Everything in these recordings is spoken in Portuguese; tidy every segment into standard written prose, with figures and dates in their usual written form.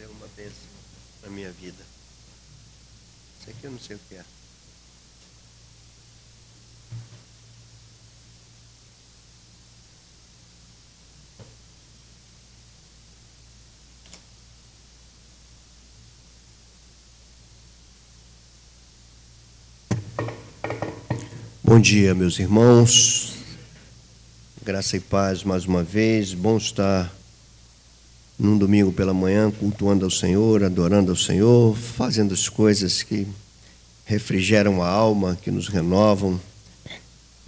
ser uma bênção na minha vida. Isso aqui eu não sei o que é. Bom dia, meus irmãos. Graça e paz mais uma vez. Bom estar num domingo pela manhã, cultuando ao Senhor, adorando ao Senhor, fazendo as coisas que refrigeram a alma, que nos renovam.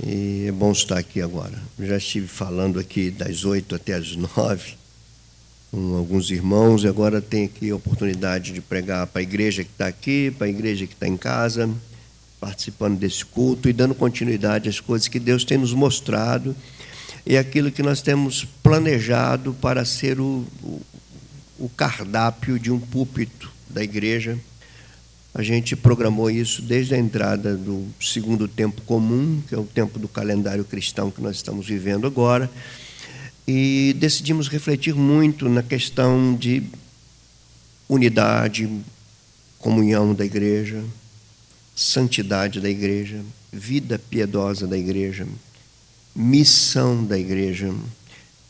E é bom estar aqui agora. Eu já estive falando aqui das 8 até as 9 com alguns irmãos, e agora tenho aqui a oportunidade de pregar para a igreja que está aqui, para a igreja que está em casa, participando desse culto e dando continuidade às coisas que Deus tem nos mostrado e aquilo que nós temos planejado para ser o cardápio de um púlpito da igreja. A gente programou isso desde a entrada do segundo tempo comum, que é o tempo do calendário cristão que nós estamos vivendo agora, e decidimos refletir muito na questão de unidade, comunhão da igreja, santidade da igreja, vida piedosa da igreja, missão da igreja.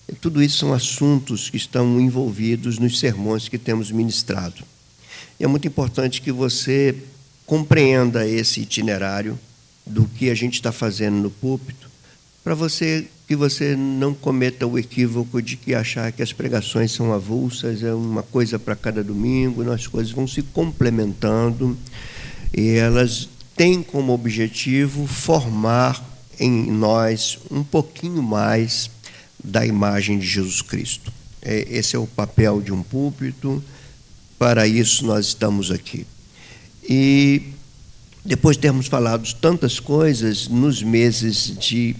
E tudo isso são assuntos que estão envolvidos nos sermões que temos ministrado. E é muito importante que você compreenda esse itinerário do que a gente está fazendo no púlpito, para que você não cometa o equívoco de que achar que as pregações são avulsas, é uma coisa para cada domingo, as coisas vão se complementando. E elas têm como objetivo formar em nós um pouquinho mais da imagem de Jesus Cristo. Esse é o papel de um púlpito, para isso nós estamos aqui. E depois de termos falado tantas coisas, nos meses de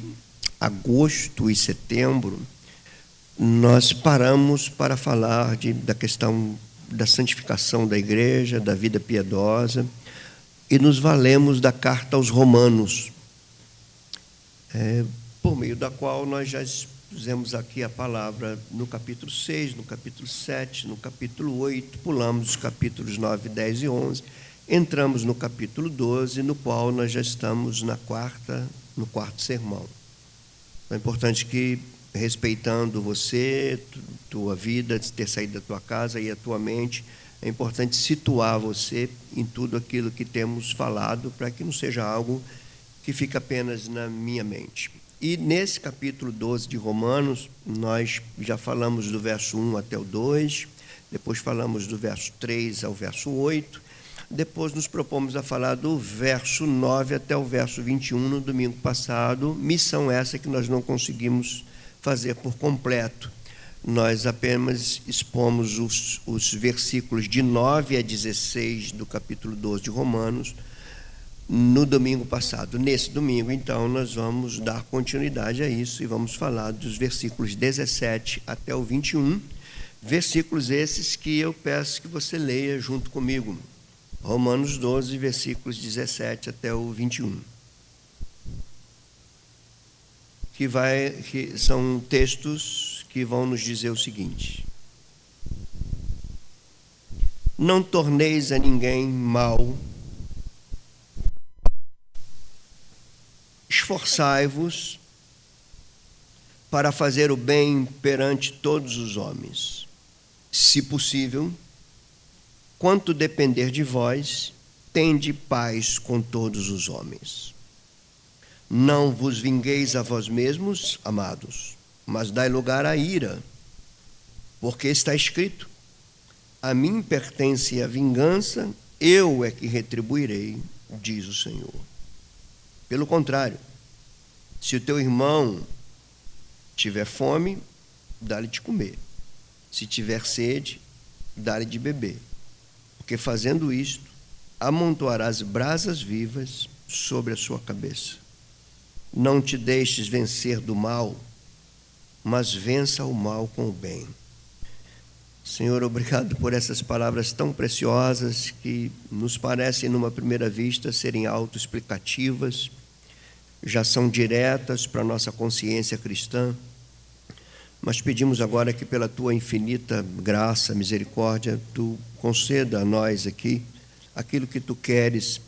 agosto e setembro, nós paramos para falar da questão da santificação da igreja, da vida piedosa, e nos valemos da carta aos Romanos, por meio da qual nós já pusemos aqui a palavra no capítulo 6, no capítulo 7, no capítulo 8, pulamos os capítulos 9, 10 e 11, entramos no capítulo 12, no qual nós já estamos no quarto sermão. É importante que, respeitando você, tua vida, ter saído da tua casa e a tua mente, é importante situar você em tudo aquilo que temos falado, para que não seja algo que fique apenas na minha mente. E nesse capítulo 12 de Romanos, nós já falamos do verso 1 até o 2, depois falamos do verso 3 ao verso 8, depois nos propomos a falar do verso 9 até o verso 21 no domingo passado, missão essa que nós não conseguimos fazer por completo. Nós apenas expomos os versículos de 9 a 16 do capítulo 12 de Romanos no domingo passado. Nesse domingo, então, nós vamos dar continuidade a isso e vamos falar dos versículos 17 até o 21, versículos esses que eu peço que você leia junto comigo. Romanos 12, versículos 17 até o 21. Que são textos que vão nos dizer o seguinte: não torneis a ninguém mal, esforçai-vos para fazer o bem perante todos os homens. Se possível, quanto depender de vós, tende paz com todos os homens. Não vos vingueis a vós mesmos, amados, mas dai lugar à ira, porque está escrito: a mim pertence a vingança, eu é que retribuirei, diz o Senhor. Pelo contrário, se o teu irmão tiver fome, dá-lhe de comer. Se tiver sede, dá-lhe de beber. Porque fazendo isto, amontoarás brasas vivas sobre a sua cabeça. Não te deixes vencer do mal, mas vença o mal com o bem. Senhor, obrigado por essas palavras tão preciosas que nos parecem, numa primeira vista, serem autoexplicativas, já são diretas para a nossa consciência cristã, mas pedimos agora que pela tua infinita graça, misericórdia, tu conceda a nós aqui aquilo que tu queres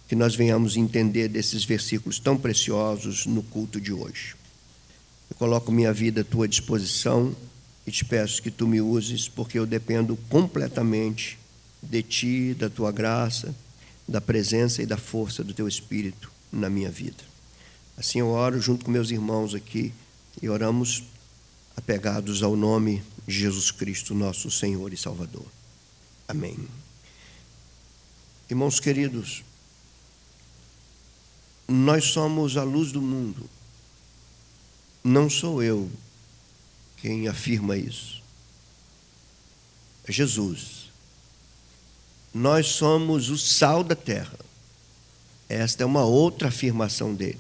que nós venhamos entender desses versículos tão preciosos no culto de hoje. Eu coloco minha vida à tua disposição e te peço que tu me uses, porque eu dependo completamente de ti, da tua graça, da presença e da força do teu Espírito na minha vida. Assim eu oro junto com meus irmãos aqui e oramos apegados ao nome de Jesus Cristo, nosso Senhor e Salvador. Amém. Irmãos queridos, nós somos a luz do mundo. Não sou eu quem afirma isso. É Jesus. Nós somos o sal da terra. Esta é uma outra afirmação dele.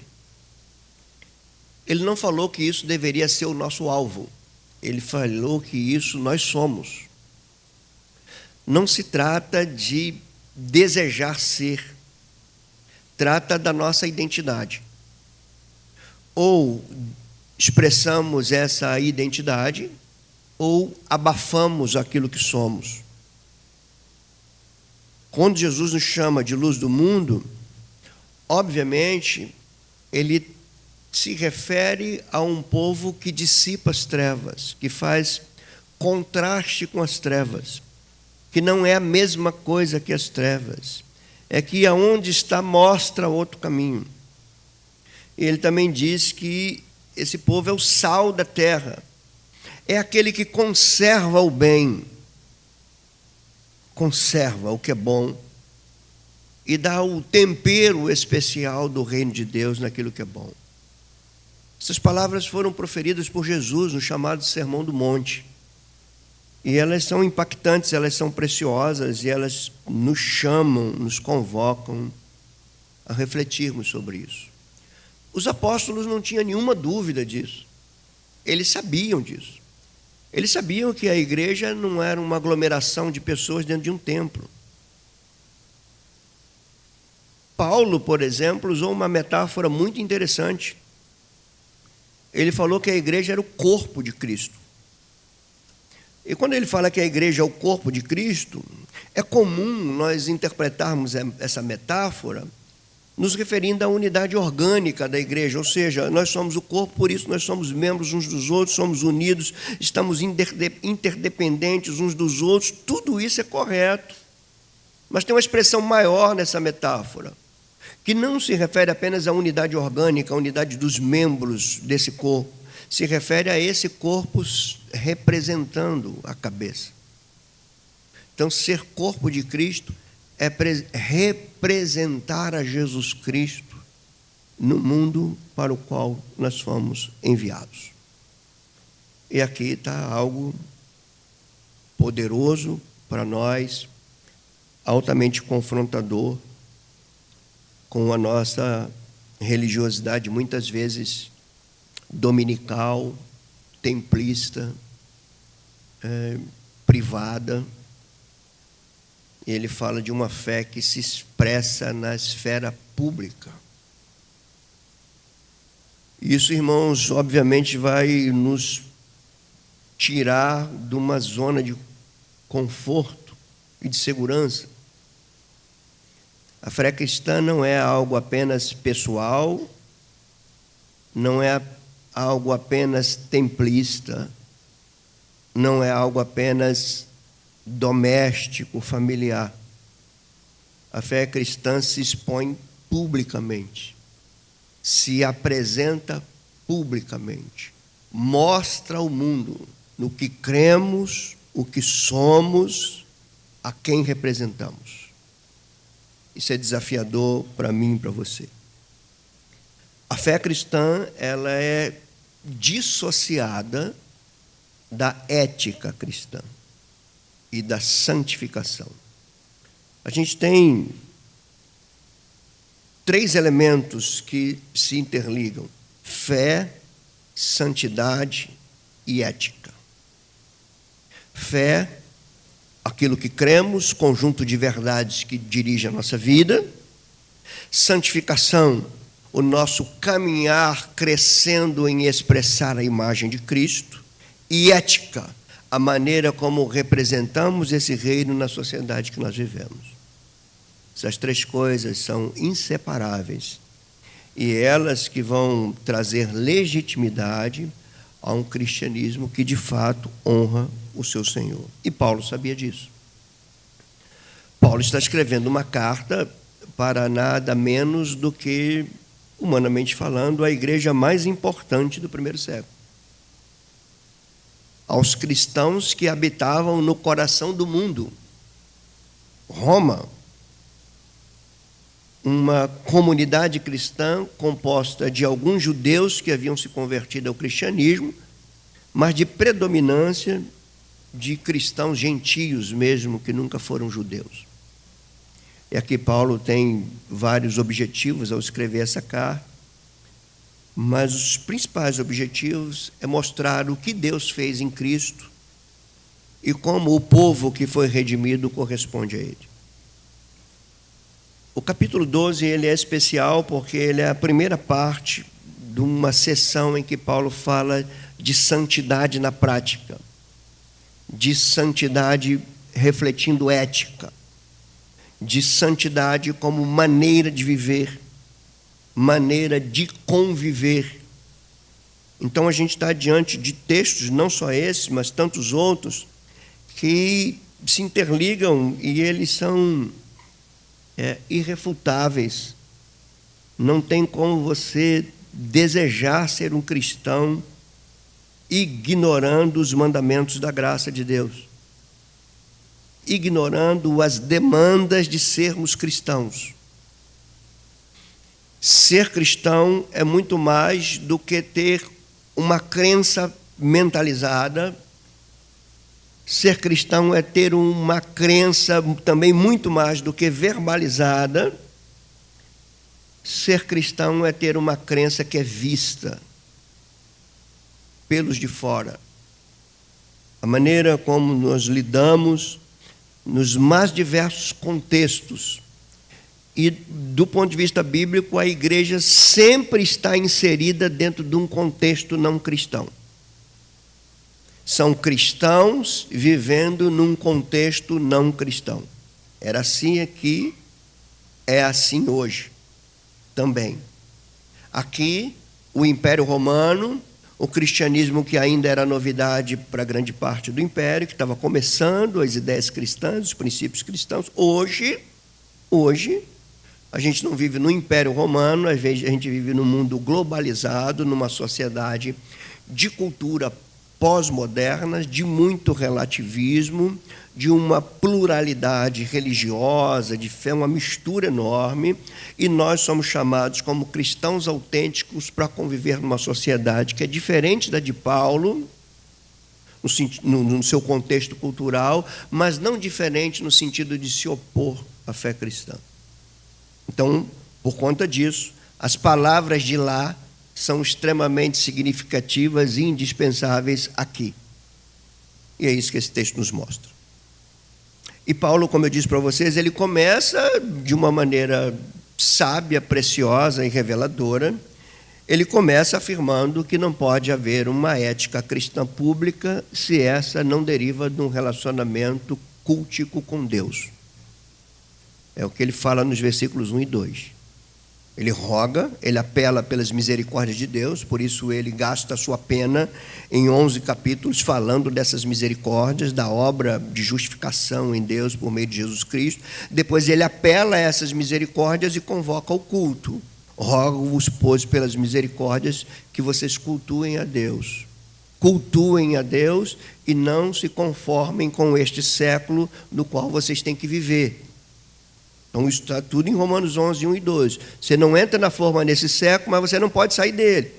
Ele não falou que isso deveria ser o nosso alvo. Ele falou que isso nós somos. Não se trata de desejar ser. Trata da nossa identidade. Ou expressamos essa identidade, ou abafamos aquilo que somos. Quando Jesus nos chama de luz do mundo, obviamente, ele se refere a um povo que dissipa as trevas, que faz contraste com as trevas, que não é a mesma coisa que as trevas. É que aonde está mostra outro caminho. E ele também diz que esse povo é o sal da terra. É aquele que conserva o bem, conserva o que é bom e dá o tempero especial do reino de Deus naquilo que é bom. Essas palavras foram proferidas por Jesus no chamado Sermão do Monte. E elas são impactantes, elas são preciosas e elas nos chamam, nos convocam a refletirmos sobre isso. Os apóstolos não tinham nenhuma dúvida disso. Eles sabiam disso. Eles sabiam que a igreja não era uma aglomeração de pessoas dentro de um templo. Paulo, por exemplo, usou uma metáfora muito interessante. Ele falou que a igreja era o corpo de Cristo. E quando ele fala que a igreja é o corpo de Cristo, é comum nós interpretarmos essa metáfora nos referindo à unidade orgânica da igreja, ou seja, nós somos o corpo, por isso nós somos membros uns dos outros, somos unidos, estamos interdependentes uns dos outros, tudo isso é correto. Mas tem uma expressão maior nessa metáfora, que não se refere apenas à unidade orgânica, à unidade dos membros desse corpo, se refere a esse corpo representando a cabeça. Então, ser corpo de Cristo é representar a Jesus Cristo no mundo para o qual nós fomos enviados. E aqui está algo poderoso para nós, altamente confrontador com a nossa religiosidade, muitas vezes dominical, templista, privada. Ele fala de uma fé que se expressa na esfera pública. Isso, irmãos, obviamente vai nos tirar de uma zona de conforto e de segurança. A fé cristã não é algo apenas pessoal, não é algo apenas templista, não é algo apenas doméstico, familiar. A fé cristã se expõe publicamente, se apresenta publicamente, mostra ao mundo no que cremos, o que somos, a quem representamos. Isso é desafiador para mim e para você. A fé cristã, ela é dissociada da ética cristã e da santificação. A gente tem 3 elementos que se interligam: fé, santidade e ética. Fé, aquilo que cremos, conjunto de verdades que dirige a nossa vida. Santificação, o nosso caminhar crescendo em expressar a imagem de Cristo. e ética, a maneira como representamos esse reino na sociedade que nós vivemos. Essas três coisas são inseparáveis e elas que vão trazer legitimidade a um cristianismo que de fato honra o seu Senhor. E Paulo sabia disso. Paulo está escrevendo uma carta para nada menos do que, humanamente falando, a igreja mais importante do primeiro século. Aos cristãos que habitavam no coração do mundo. Roma, uma comunidade cristã composta de alguns judeus que haviam se convertido ao cristianismo, mas de predominância de cristãos gentios mesmo, que nunca foram judeus. E aqui Paulo tem vários objetivos ao escrever essa carta, mas os principais objetivos é mostrar o que Deus fez em Cristo e como o povo que foi redimido corresponde a Ele. O capítulo 12 ele é especial porque ele é a primeira parte de uma sessão em que Paulo fala de santidade na prática, de santidade refletindo ética, de santidade como maneira de viver, maneira de conviver. Então a gente está diante de textos, não só esse, mas tantos outros, que se interligam e eles são irrefutáveis. Não tem como você desejar ser um cristão ignorando os mandamentos da graça de Deus, ignorando as demandas de sermos cristãos. Ser cristão é muito mais do que ter uma crença mentalizada. Ser cristão é ter uma crença também muito mais do que verbalizada. Ser cristão é ter uma crença que é vista pelos de fora. A maneira como nós lidamos nos mais diversos contextos. E, do ponto de vista bíblico, a igreja sempre está inserida dentro de um contexto não cristão. São cristãos vivendo num contexto não cristão. Era assim aqui, é assim hoje também. Aqui, o Império Romano, o cristianismo que ainda era novidade para grande parte do Império, que estava começando as ideias cristãs, os princípios cristãos. Hoje, a gente não vive no Império Romano, às vezes a gente vive num mundo globalizado, numa sociedade de cultura pós-moderna, de muito relativismo, de uma pluralidade religiosa, de fé, uma mistura enorme, e nós somos chamados como cristãos autênticos para conviver numa sociedade que é diferente da de Paulo, no seu contexto cultural, mas não diferente no sentido de se opor à fé cristã. Então, por conta disso, as palavras de lá são extremamente significativas e indispensáveis aqui. E é isso que esse texto nos mostra. E Paulo, como eu disse para vocês, ele começa de uma maneira sábia, preciosa e reveladora. Ele começa afirmando que não pode haver uma ética cristã pública se essa não deriva de um relacionamento cultico com Deus. É o que ele fala nos versículos 1 e 2. Ele roga, ele apela pelas misericórdias de Deus, por isso ele gasta a sua pena em 11 capítulos falando dessas misericórdias, da obra de justificação em Deus por meio de Jesus Cristo. Depois ele apela a essas misericórdias e convoca o culto. Rogo-vos, pois, pelas misericórdias, que vocês cultuem a Deus. Cultuem a Deus e não se conformem com este século no qual vocês têm que viver. Então, isso está tudo em Romanos 11, 1 e 2. Você não entra na forma nesse século, mas você não pode sair dele.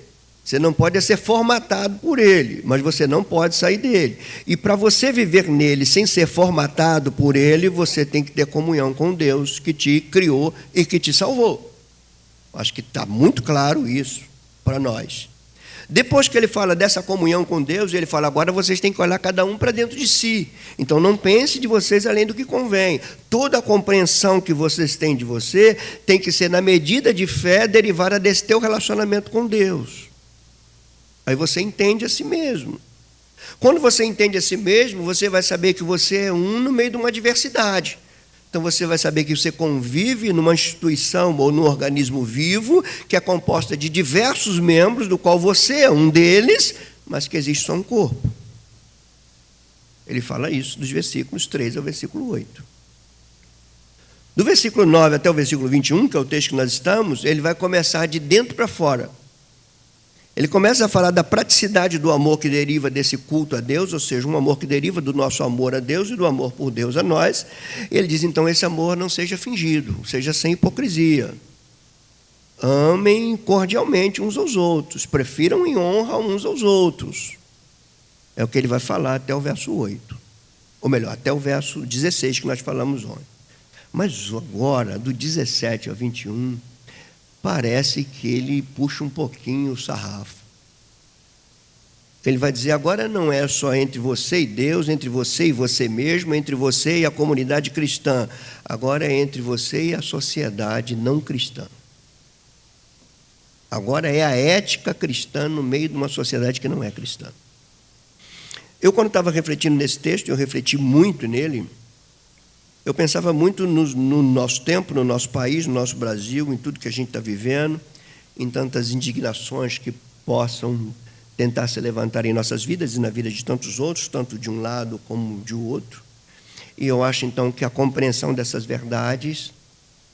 Você não pode ser formatado por ele, mas você não pode sair dele. E para você viver nele sem ser formatado por ele, você tem que ter comunhão com Deus que te criou e que te salvou. Acho que está muito claro isso para nós. Depois que ele fala dessa comunhão com Deus, ele fala, agora vocês têm que olhar cada um para dentro de si. Então não pense de vocês além do que convém. Toda a compreensão que vocês têm de você tem que ser na medida de fé derivada desse teu relacionamento com Deus. Aí você entende a si mesmo. Quando você entende a si mesmo, você vai saber que você é um no meio de uma diversidade. Então você vai saber que você convive numa instituição ou num organismo vivo que é composta de diversos membros, do qual você é um deles, mas que existe só um corpo. Ele fala isso dos versículos 3 ao versículo 8. Do versículo 9 até o versículo 21, que é o texto que nós estamos, ele vai começar de dentro para fora. Ele começa a falar da praticidade do amor que deriva desse culto a Deus, ou seja, um amor que deriva do nosso amor a Deus e do amor por Deus a nós. Ele diz, então, esse amor não seja fingido, seja sem hipocrisia. Amem cordialmente uns aos outros, prefiram em honra uns aos outros. É o que ele vai falar até o verso 8. Ou melhor, até o verso 16 que nós falamos ontem. Mas agora, do 17 ao 21... parece que ele puxa um pouquinho o sarrafo. Ele vai dizer, agora não é só entre você e Deus, entre você e você mesmo, entre você e a comunidade cristã. Agora é entre você e a sociedade não cristã. Agora é a ética cristã no meio de uma sociedade que não é cristã. Eu, quando estava refletindo nesse texto, eu refleti muito nele. Eu pensava muito no nosso tempo, no nosso país, no nosso Brasil, em tudo que a gente está vivendo, em tantas indignações que possam tentar se levantar em nossas vidas e na vida de tantos outros, tanto de um lado como de outro. E eu acho, então, que a compreensão dessas verdades,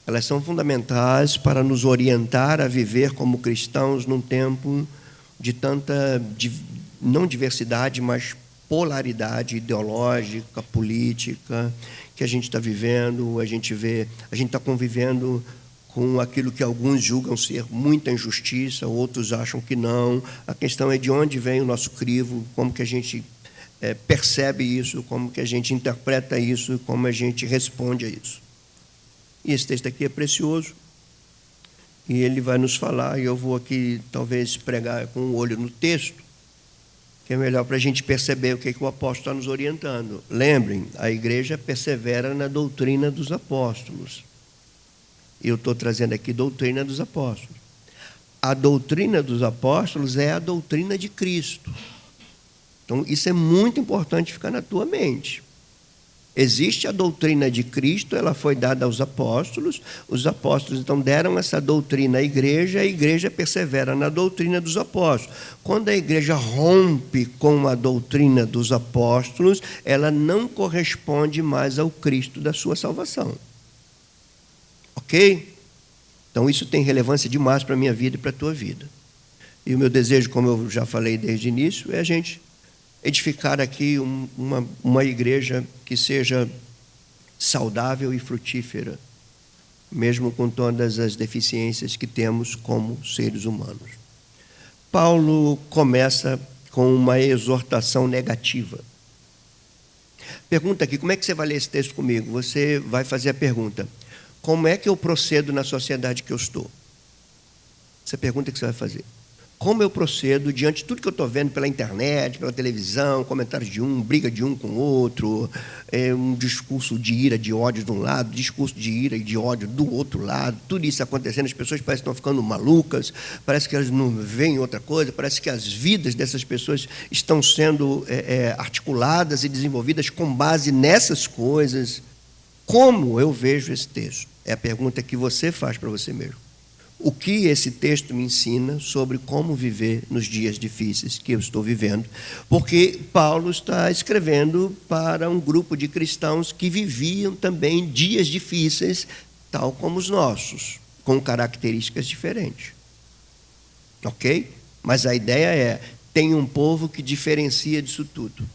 elas são fundamentais para nos orientar a viver como cristãos num tempo de tanta, não diversidade, mas polaridade ideológica, política, que a gente está vivendo, a gente está convivendo com aquilo que alguns julgam ser muita injustiça, outros acham que não. A questão é de onde vem o nosso crivo, como que a gente percebe isso, como que a gente interpreta isso, como a gente responde a isso. E esse texto aqui é precioso, e ele vai nos falar, e eu vou aqui talvez pregar com o olho no texto, que é melhor para a gente perceber o que o apóstolo está nos orientando. Lembrem, a igreja persevera na doutrina dos apóstolos. Eu estou trazendo aqui doutrina dos apóstolos. A doutrina dos apóstolos é a doutrina de Cristo. Então, isso é muito importante ficar na tua mente. Existe a doutrina de Cristo, ela foi dada aos apóstolos, os apóstolos então deram essa doutrina à igreja, a igreja persevera na doutrina dos apóstolos. Quando a igreja rompe com a doutrina dos apóstolos, ela não corresponde mais ao Cristo da sua salvação. Ok? Então isso tem relevância demais para a minha vida e para a tua vida. E o meu desejo, como eu já falei desde o início, é a gente edificar aqui uma igreja que seja saudável e frutífera, mesmo com todas as deficiências que temos como seres humanos. Paulo começa com uma exortação negativa. Pergunta aqui, como é que você vai ler esse texto comigo? Você vai fazer a pergunta, como é que eu procedo na sociedade que eu estou? Essa é a pergunta que você vai fazer. Como eu procedo diante de tudo que eu estou vendo pela internet, pela televisão, comentários de um, briga de um com o outro, um discurso de ira, de ódio de um lado, discurso de ira e de ódio do outro lado, tudo isso acontecendo, as pessoas parecem que estão ficando malucas, parece que elas não veem outra coisa, parece que as vidas dessas pessoas estão sendo articuladas e desenvolvidas com base nessas coisas. Como eu vejo esse texto? É a pergunta que você faz para você mesmo. O que esse texto me ensina sobre como viver nos dias difíceis que eu estou vivendo? Porque Paulo está escrevendo para um grupo de cristãos que viviam também dias difíceis, tal como os nossos, com características diferentes. Ok? Mas a ideia é, tem um povo que diferencia disso tudo.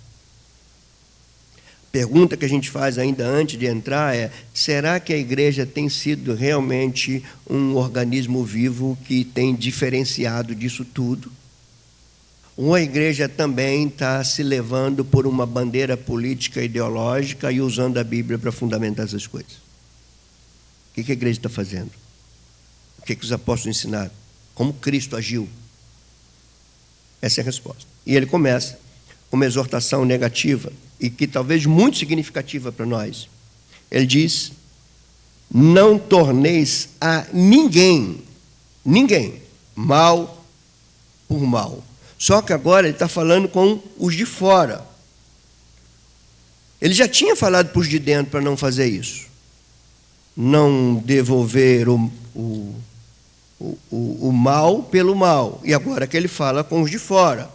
Pergunta que a gente faz ainda antes de entrar é, será que a igreja tem sido realmente um organismo vivo que tem diferenciado disso tudo? Ou a igreja também está se levando por uma bandeira política ideológica e usando a Bíblia para fundamentar essas coisas? O que a igreja está fazendo? O que os apóstolos ensinaram? Como Cristo agiu? Essa é a resposta. E ele começa com uma exortação negativa, e que talvez muito significativa para nós. Ele diz, não torneis a ninguém, mal por mal. Só que agora ele está falando com os de fora. Ele já tinha falado para os de dentro para não fazer isso. Não devolver o mal pelo mal. E agora que ele fala com os de fora.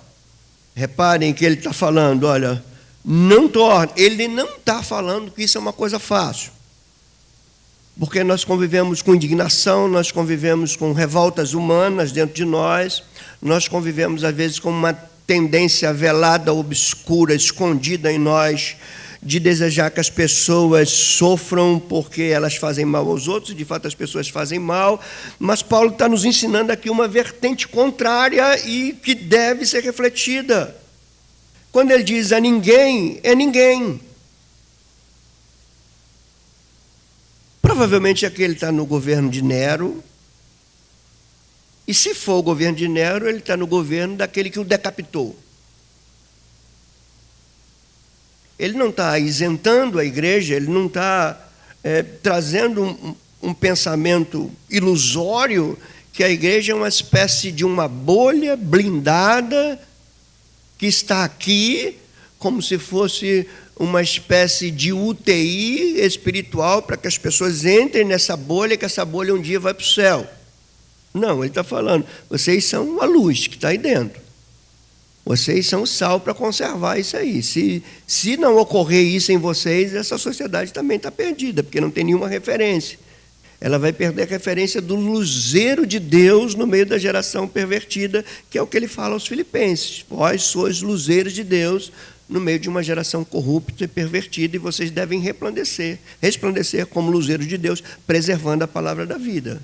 Reparem que ele está falando, olha, não torne. Ele não está falando que isso é uma coisa fácil. Porque nós convivemos com indignação, nós convivemos com revoltas humanas dentro de nós, nós convivemos, às vezes, com uma tendência velada, obscura, escondida em nós, de desejar que as pessoas sofram porque elas fazem mal aos outros, e de fato as pessoas fazem mal, mas Paulo está nos ensinando aqui uma vertente contrária e que deve ser refletida. Quando ele diz a ninguém, é ninguém. Provavelmente aqui ele está no governo de Nero, e se for o governo de Nero, ele está no governo daquele que o decapitou. Ele não está isentando a igreja, ele não está trazendo um pensamento ilusório que a igreja é uma espécie de uma bolha blindada que está aqui como se fosse uma espécie de UTI espiritual para que as pessoas entrem nessa bolha, que essa bolha um dia vai para o céu. Não, ele está falando, vocês são a luz que está aí dentro. Vocês são o sal para conservar isso aí. Se não ocorrer isso em vocês, essa sociedade também está perdida, porque não tem nenhuma referência. Ela vai perder a referência do luzeiro de Deus no meio da geração pervertida, que é o que ele fala aos filipenses. Vós sois luzeiros de Deus no meio de uma geração corrupta e pervertida, e vocês devem resplandecer como luzeiros de Deus, preservando a palavra da vida.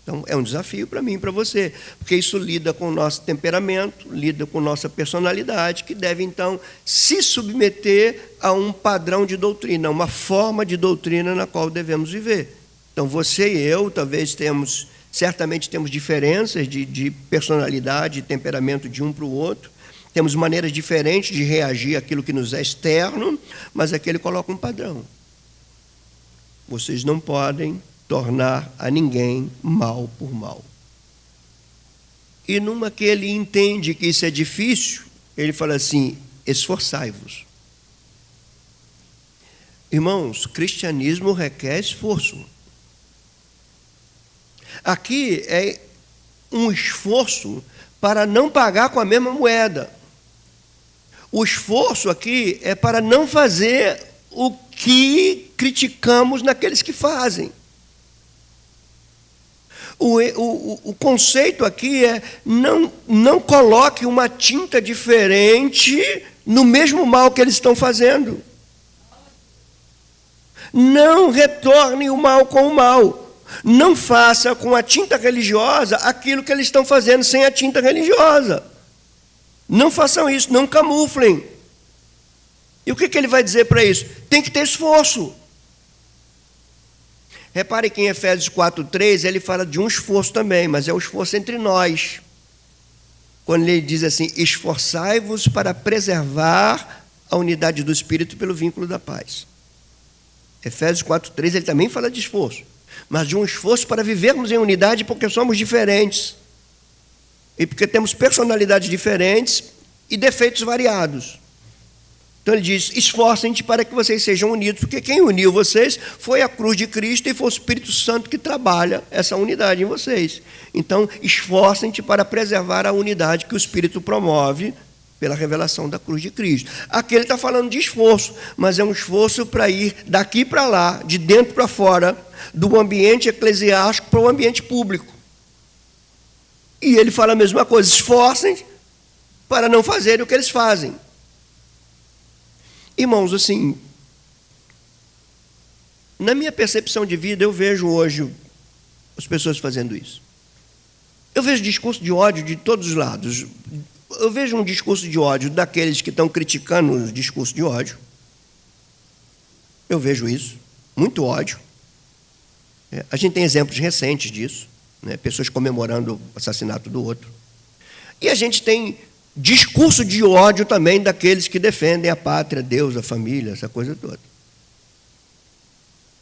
Então, é um desafio para mim e para você, porque isso lida com o nosso temperamento, lida com nossa personalidade, que deve, então, se submeter a um padrão de doutrina, uma forma de doutrina na qual devemos viver. Então, você e eu, talvez certamente temos diferenças de personalidade, de temperamento de um para o outro, temos maneiras diferentes de reagir àquilo que nos é externo, mas aqui ele coloca um padrão. Vocês não podem tornar a ninguém mal por mal. E numa que ele entende que isso é difícil, ele fala assim, esforçai-vos. Irmãos, cristianismo requer esforço. Aqui é um esforço para não pagar com a mesma moeda. O esforço aqui é para não fazer o que criticamos naqueles que fazem. O conceito aqui é não coloque uma tinta diferente no mesmo mal que eles estão fazendo. Não retorne o mal com o mal. Não faça com a tinta religiosa aquilo que eles estão fazendo sem a tinta religiosa. Não façam isso, não camuflem. E o que ele vai dizer para isso? Tem que ter esforço. Repare que em Efésios 4:3 ele fala de um esforço também, mas é o esforço entre nós. Quando ele diz assim, esforçai-vos para preservar a unidade do Espírito pelo vínculo da paz. Efésios 4:3 ele também fala de esforço, mas de um esforço para vivermos em unidade porque somos diferentes. E porque temos personalidades diferentes e defeitos variados. Então ele diz, esforcem-se para que vocês sejam unidos, porque quem uniu vocês foi a cruz de Cristo e foi o Espírito Santo que trabalha essa unidade em vocês. Então, esforcem-se para preservar a unidade que o Espírito promove pela revelação da cruz de Cristo. Aqui ele está falando de esforço, mas é um esforço para ir daqui para lá, de dentro para fora, do ambiente eclesiástico para o ambiente público. E ele fala a mesma coisa, esforcem-se para não fazerem o que eles fazem. Irmãos, assim, na minha percepção de vida, eu vejo hoje as pessoas fazendo isso. Eu vejo discurso de ódio de todos os lados. Eu vejo um discurso de ódio daqueles que estão criticando o discurso de ódio. Eu vejo isso, muito ódio. A gente tem exemplos recentes disso, né? Pessoas comemorando o assassinato do outro. E a gente tem discurso de ódio também daqueles que defendem a pátria, Deus, a família, essa coisa toda.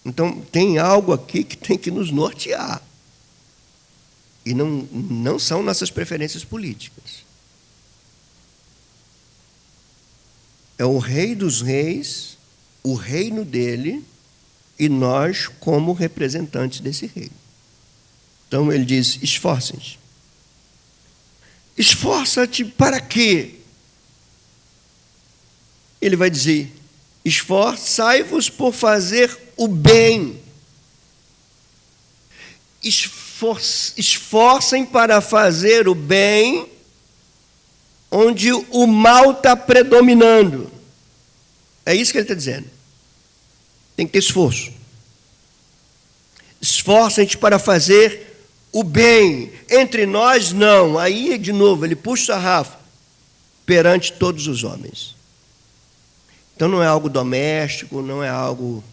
Então, tem algo aqui que tem que nos nortear. E não são nossas preferências políticas. É o Rei dos Reis, o reino dele, e nós como representantes desse reino. Então ele diz: esforcem-se. Esforça-te para quê? Ele vai dizer: esforçai-vos por fazer o bem. Esforcem para fazer o bem onde o mal está predominando. É isso que ele está dizendo. Tem que ter esforço. Esforcem-te para fazer o bem. Entre nós, não. Aí, de novo, ele puxa o sarrafo. Perante todos os homens. Então, não é algo doméstico, não é algo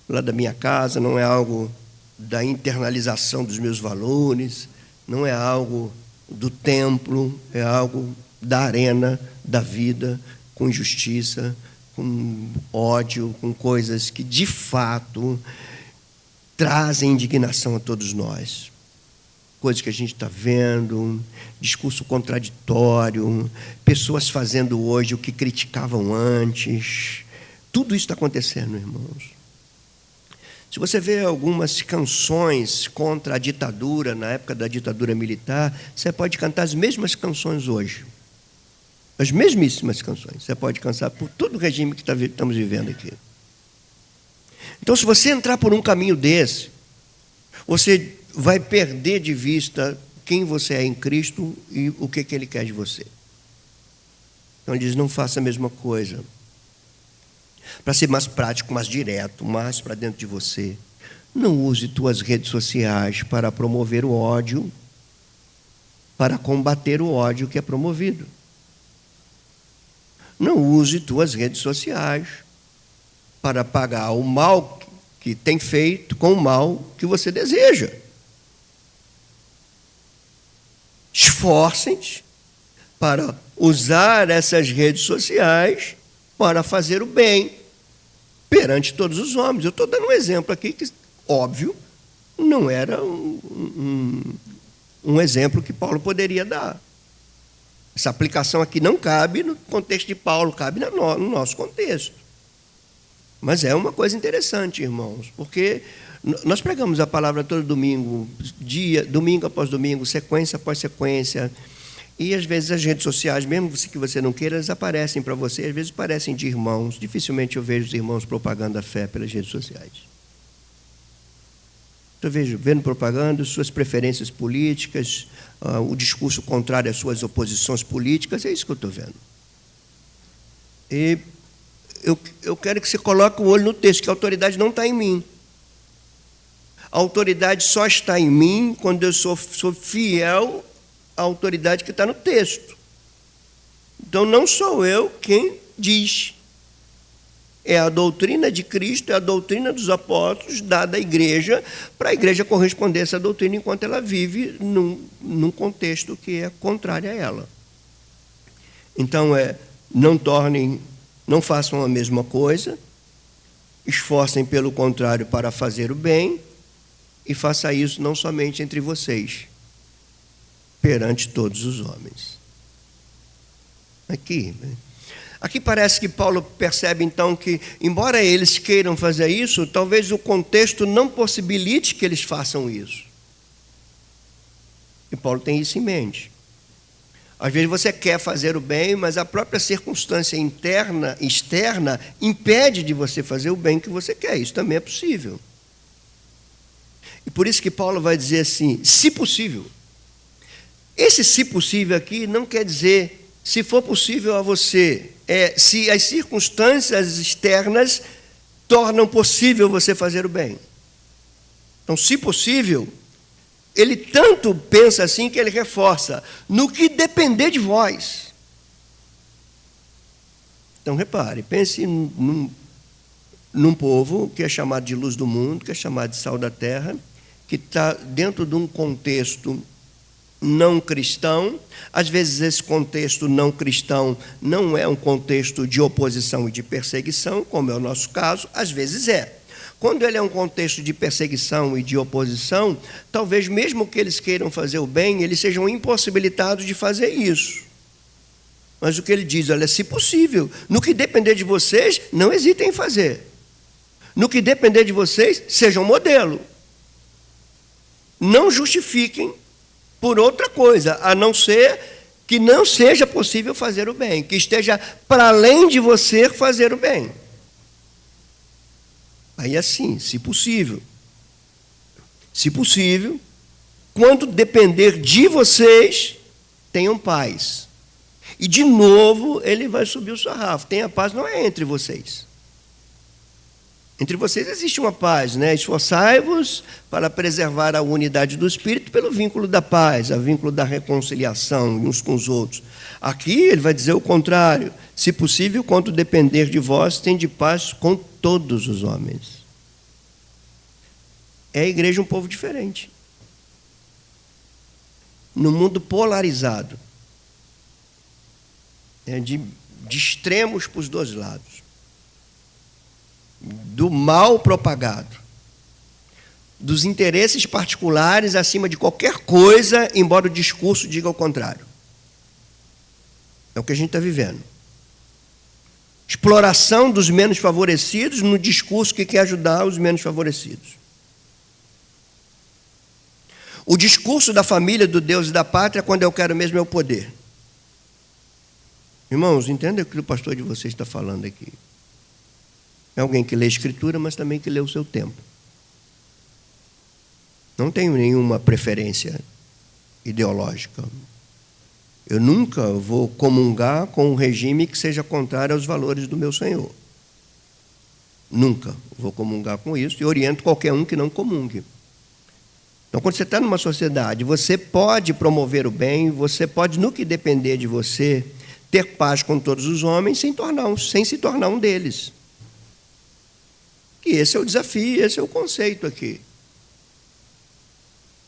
lá da minha casa, não é algo da internalização dos meus valores, não é algo do templo, é algo da arena, da vida, com injustiça, com ódio, com coisas que, de fato, trazem indignação a todos nós. Coisas que a gente está vendo, discurso contraditório, pessoas fazendo hoje o que criticavam antes. Tudo isso está acontecendo, irmãos. Se você vê algumas canções contra a ditadura, na época da ditadura militar, você pode cantar as mesmas canções hoje. As mesmíssimas canções. Você pode cantar por todo o regime que estamos vivendo aqui. Então, se você entrar por um caminho desse, você vai perder de vista quem você é em Cristo e o que Ele quer de você. Então, ele diz: não faça a mesma coisa. Para ser mais prático, mais direto, mais para dentro de você, não use tuas redes sociais para promover o ódio, para combater o ódio que é promovido. Não use tuas redes sociais para pagar o mal que tem feito com o mal que você deseja. Esforcem-se para usar essas redes sociais para fazer o bem perante todos os homens. Eu estou dando um exemplo aqui que, óbvio, não era um exemplo que Paulo poderia dar. Essa aplicação aqui não cabe no contexto de Paulo, cabe no nosso contexto. Mas é uma coisa interessante, irmãos, porque nós pregamos a palavra todo domingo, domingo após domingo, sequência após sequência, e às vezes as redes sociais, mesmo que você não queira, elas aparecem para você, às vezes parecem de irmãos. Dificilmente eu vejo os irmãos propagando a fé pelas redes sociais. Eu vejo vendo propaganda, suas preferências políticas, o discurso contrário às suas oposições políticas, é isso que eu estou vendo. E eu quero que você coloque o olho no texto, que a autoridade não está em mim. A autoridade só está em mim quando eu sou fiel à autoridade que está no texto. Então, não sou eu quem diz. É a doutrina de Cristo, é a doutrina dos apóstolos dada à igreja, para a igreja corresponder a essa doutrina enquanto ela vive num contexto que é contrário a ela. Então, não façam a mesma coisa, esforcem pelo contrário para fazer o bem, e faça isso não somente entre vocês, perante todos os homens. Aqui parece que Paulo percebe, então, que, embora eles queiram fazer isso, talvez o contexto não possibilite que eles façam isso. E Paulo tem isso em mente. Às vezes você quer fazer o bem, mas a própria circunstância externa, impede de você fazer o bem que você quer. Isso também é possível. E por isso que Paulo vai dizer assim, se possível. Esse se possível aqui não quer dizer se for possível a você, se as circunstâncias externas tornam possível você fazer o bem. Então, se possível, ele tanto pensa assim que ele reforça, no que depender de vós. Então, repare, pense num povo que é chamado de luz do mundo, que é chamado de sal da terra, que está dentro de um contexto não cristão. Às vezes esse contexto não cristão não é um contexto de oposição e de perseguição, como é o nosso caso, às vezes é. Quando ele é um contexto de perseguição e de oposição, talvez mesmo que eles queiram fazer o bem, eles sejam impossibilitados de fazer isso. Mas o que ele diz, olha, se possível, no que depender de vocês, não hesitem em fazer. No que depender de vocês, sejam modelo. Não justifiquem por outra coisa, a não ser que não seja possível fazer o bem, que esteja para além de você fazer o bem. Aí assim, se possível, quando depender de vocês, tenham paz. E de novo, ele vai subir o sarrafo. Tenha paz não é entre vocês. Entre vocês existe uma paz, né? Esforçai-vos para preservar a unidade do Espírito pelo vínculo da paz, o vínculo da reconciliação uns com os outros. Aqui ele vai dizer o contrário. Se possível, quanto depender de vós, tende paz com todos os homens. É a igreja um povo diferente. No mundo polarizado, de extremos para os dois lados. Do mal propagado, dos interesses particulares acima de qualquer coisa, embora o discurso diga o contrário. É o que a gente está vivendo. Exploração dos menos favorecidos no discurso que quer ajudar os menos favorecidos. O discurso da família, do Deus e da pátria, quando eu quero mesmo é o poder. Irmãos, entenda o que o pastor de vocês está falando aqui. É alguém que lê a Escritura, mas também que lê o seu tempo. Não tenho nenhuma preferência ideológica. Eu nunca vou comungar com um regime que seja contrário aos valores do meu Senhor. Nunca vou comungar com isso e oriento qualquer um que não comungue. Então, quando você está numa sociedade, você pode promover o bem, você pode, no que depender de você, ter paz com todos os homens sem se tornar um deles. E esse é o desafio, esse é o conceito aqui.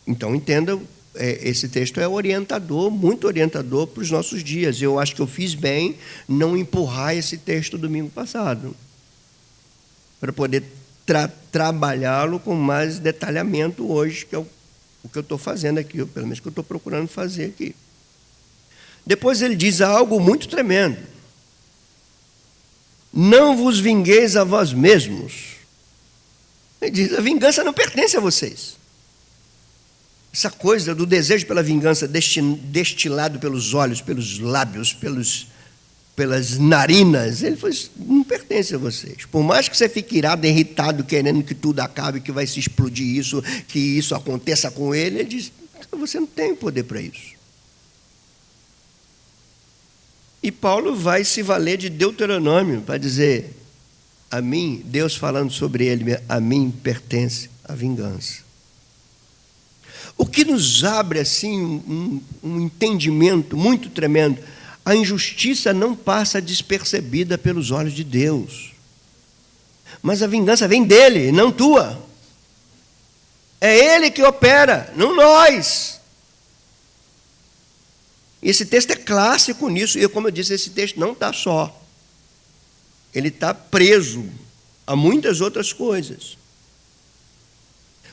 Então, entenda, esse texto é orientador, muito orientador para os nossos dias. Eu acho que eu fiz bem não empurrar esse texto domingo passado, para poder trabalhá-lo com mais detalhamento hoje, que é o que eu estou fazendo aqui, ou pelo menos que eu estou procurando fazer aqui. Depois ele diz algo muito tremendo. Não vos vingueis a vós mesmos. Ele diz, a vingança não pertence a vocês. Essa coisa do desejo pela vingança destilado pelos olhos, pelos lábios, pelas narinas, ele falou, não pertence a vocês. Por mais que você fique irado, irritado, querendo que tudo acabe, que vai se explodir isso, que isso aconteça com ele diz, você não tem poder para isso. E Paulo vai se valer de Deuteronômio para dizer, a mim, Deus falando sobre ele, a mim pertence a vingança. O que nos abre assim um entendimento muito tremendo, a injustiça não passa despercebida pelos olhos de Deus, mas a vingança vem dele, não tua. É ele que opera, não nós. Esse texto é clássico nisso, e como eu disse, esse texto não está só. Ele está preso a muitas outras coisas.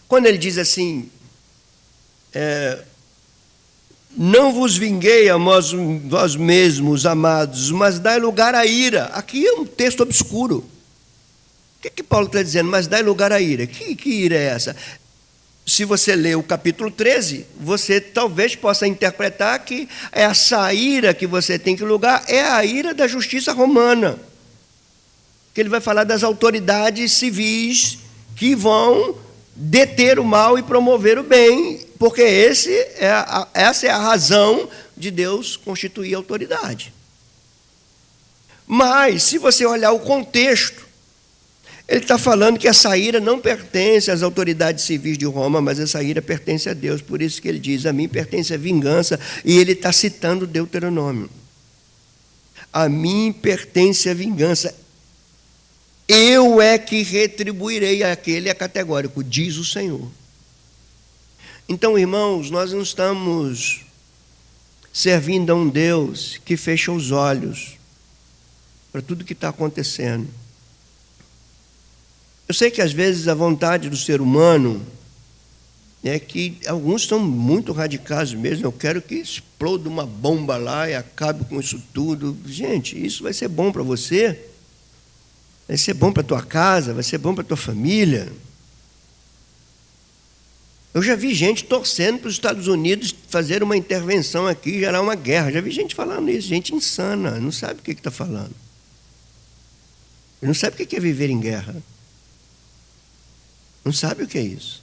Quando ele diz assim, não vos vinguei a vós mesmos, amados, mas dai lugar à ira. Aqui é um texto obscuro. O que Paulo está dizendo? Mas dai lugar à ira. Que ira é essa? Se você ler o capítulo 13, você talvez possa interpretar que essa ira que você tem que lugar é a ira da justiça romana. Que ele vai falar das autoridades civis que vão deter o mal e promover o bem, porque essa é a razão de Deus constituir autoridade. Mas, se você olhar o contexto, ele está falando que essa ira não pertence às autoridades civis de Roma, mas essa ira pertence a Deus. Por isso que ele diz, a mim pertence a vingança, e ele está citando Deuteronômio. A mim pertence a vingança. Eu é que retribuirei, aquele é categórico, diz o Senhor. Então, irmãos, nós não estamos servindo a um Deus que fecha os olhos para tudo que está acontecendo. Eu sei que às vezes a vontade do ser humano é que alguns são muito radicais mesmo. Eu quero que exploda uma bomba lá e acabe com isso tudo. Gente, isso vai ser bom para você, vai ser bom para a tua casa, vai ser bom para a tua família. Eu já vi gente torcendo para os Estados Unidos fazer uma intervenção aqui e gerar uma guerra. Já vi gente falando isso, gente insana, não sabe o que está falando. Não sabe o que é viver em guerra. Não sabe o que é isso.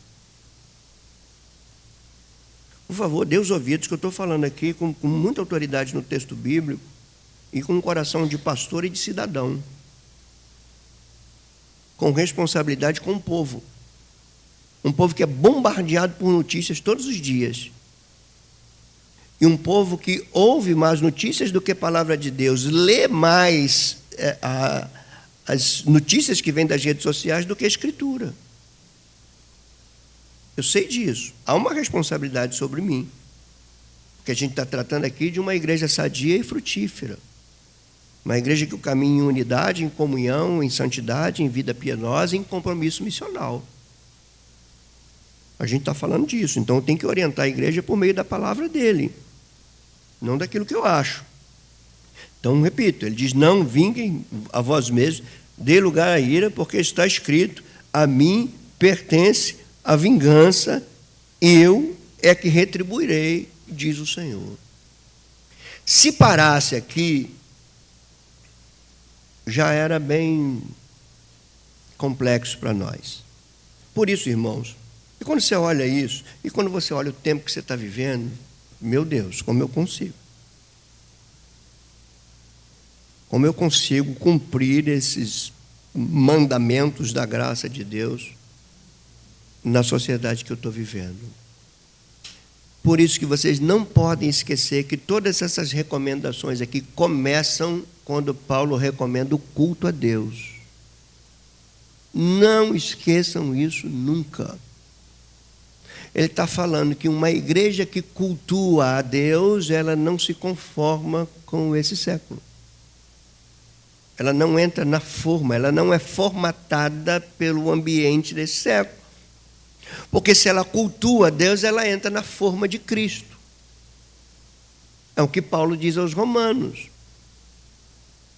Por favor, dê os ouvidos que eu estou falando aqui com muita autoridade no texto bíblico e com um coração de pastor e de cidadão. Com responsabilidade com o povo. Um povo que é bombardeado por notícias todos os dias. E um povo que ouve mais notícias do que a palavra de Deus, lê mais as notícias que vêm das redes sociais do que a Escritura. Eu sei disso. Há uma responsabilidade sobre mim. Porque a gente está tratando aqui de uma igreja sadia e frutífera. Uma igreja que caminha em unidade, em comunhão, em santidade, em vida piedosa, em compromisso missional. A gente está falando disso. Então eu tenho que orientar a igreja por meio da palavra dele. Não daquilo que eu acho. Então, repito, ele diz, não vinguem a vós mesmos, dê lugar à ira, porque está escrito, a mim pertence a vingança, eu é que retribuirei, diz o Senhor. Se parasse aqui, já era bem complexo para nós. Por isso, irmãos, e quando você olha isso, e quando você olha o tempo que você está vivendo, meu Deus, como eu consigo? Como eu consigo cumprir esses mandamentos da graça de Deus na sociedade que eu estou vivendo? Por isso que vocês não podem esquecer que todas essas recomendações aqui começam quando Paulo recomenda o culto a Deus. Não esqueçam isso nunca. Ele está falando que uma igreja que cultua a Deus, ela não se conforma com esse século. Ela não entra na forma, ela não é formatada pelo ambiente desse século. Porque se ela cultua a Deus, ela entra na forma de Cristo. É o que Paulo diz aos romanos.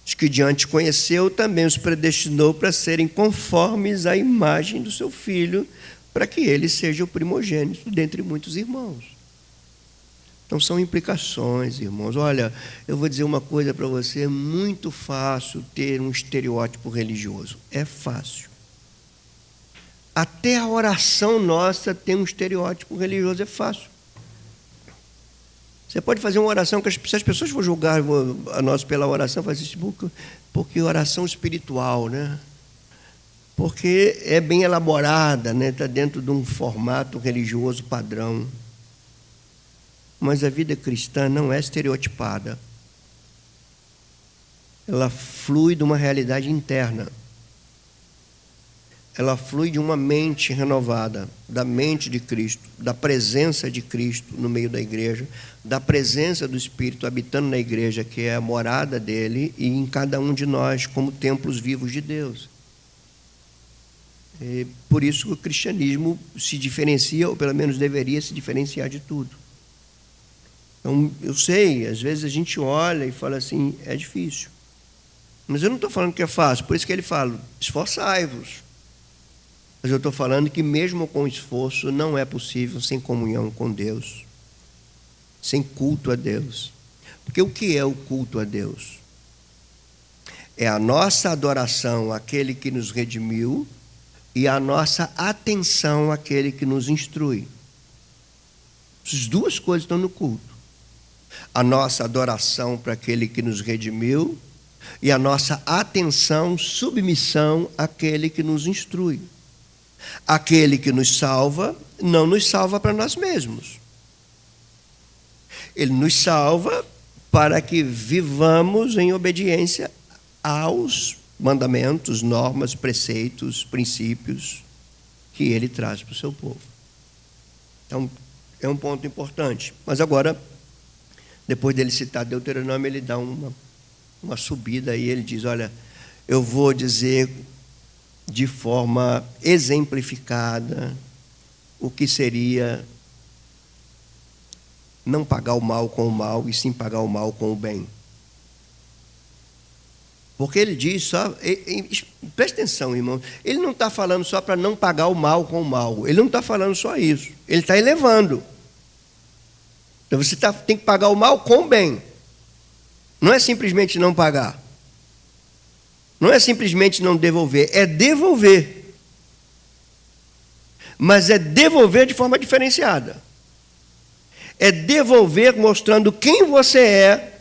Os que diante conheceu, também os predestinou para serem conformes à imagem do seu Filho, para que ele seja o primogênito dentre muitos irmãos. Então são implicações, irmãos. Olha, eu vou dizer uma coisa para você, é muito fácil ter um estereótipo religioso. É fácil. Até a oração nossa tem um estereótipo religioso, é fácil. Você pode fazer uma oração, que se as pessoas for julgar a nós pela oração, fazer isso, porque oração espiritual, né? Porque é bem elaborada, né? Está dentro de um formato religioso padrão. Mas a vida cristã não é estereotipada. Ela flui de uma realidade interna. Ela flui de uma mente renovada, da mente de Cristo, da presença de Cristo no meio da igreja, da presença do Espírito habitando na igreja, que é a morada dele, e em cada um de nós, como templos vivos de Deus. E por isso que o cristianismo se diferencia, ou pelo menos deveria se diferenciar de tudo. Então, eu sei, às vezes a gente olha e fala assim, é difícil. Mas eu não estou falando que é fácil, por isso que ele fala, esforçai-vos. Mas eu estou falando que mesmo com esforço não é possível sem comunhão com Deus, sem culto a Deus. Porque o que é o culto a Deus? É a nossa adoração àquele que nos redimiu e a nossa atenção àquele que nos instrui. Essas duas coisas estão no culto. A nossa adoração para aquele que nos redimiu e a nossa atenção, submissão àquele que nos instrui. Aquele que nos salva, não nos salva para nós mesmos. Ele nos salva para que vivamos em obediência aos mandamentos, normas, preceitos, princípios que ele traz para o seu povo. Então, é um ponto importante. Mas agora, depois dele citar Deuteronômio, ele dá uma subida e ele diz, olha, eu vou dizer de forma exemplificada o que seria não pagar o mal com o mal, e sim pagar o mal com o bem. Porque ele diz só, presta atenção, irmão, ele não está falando só para não pagar o mal com o mal, ele não está falando só isso, ele está elevando. Então você tem que pagar o mal com o bem. Não é simplesmente não pagar. Não é simplesmente não devolver, é devolver. Mas é devolver de forma diferenciada. É devolver mostrando quem você é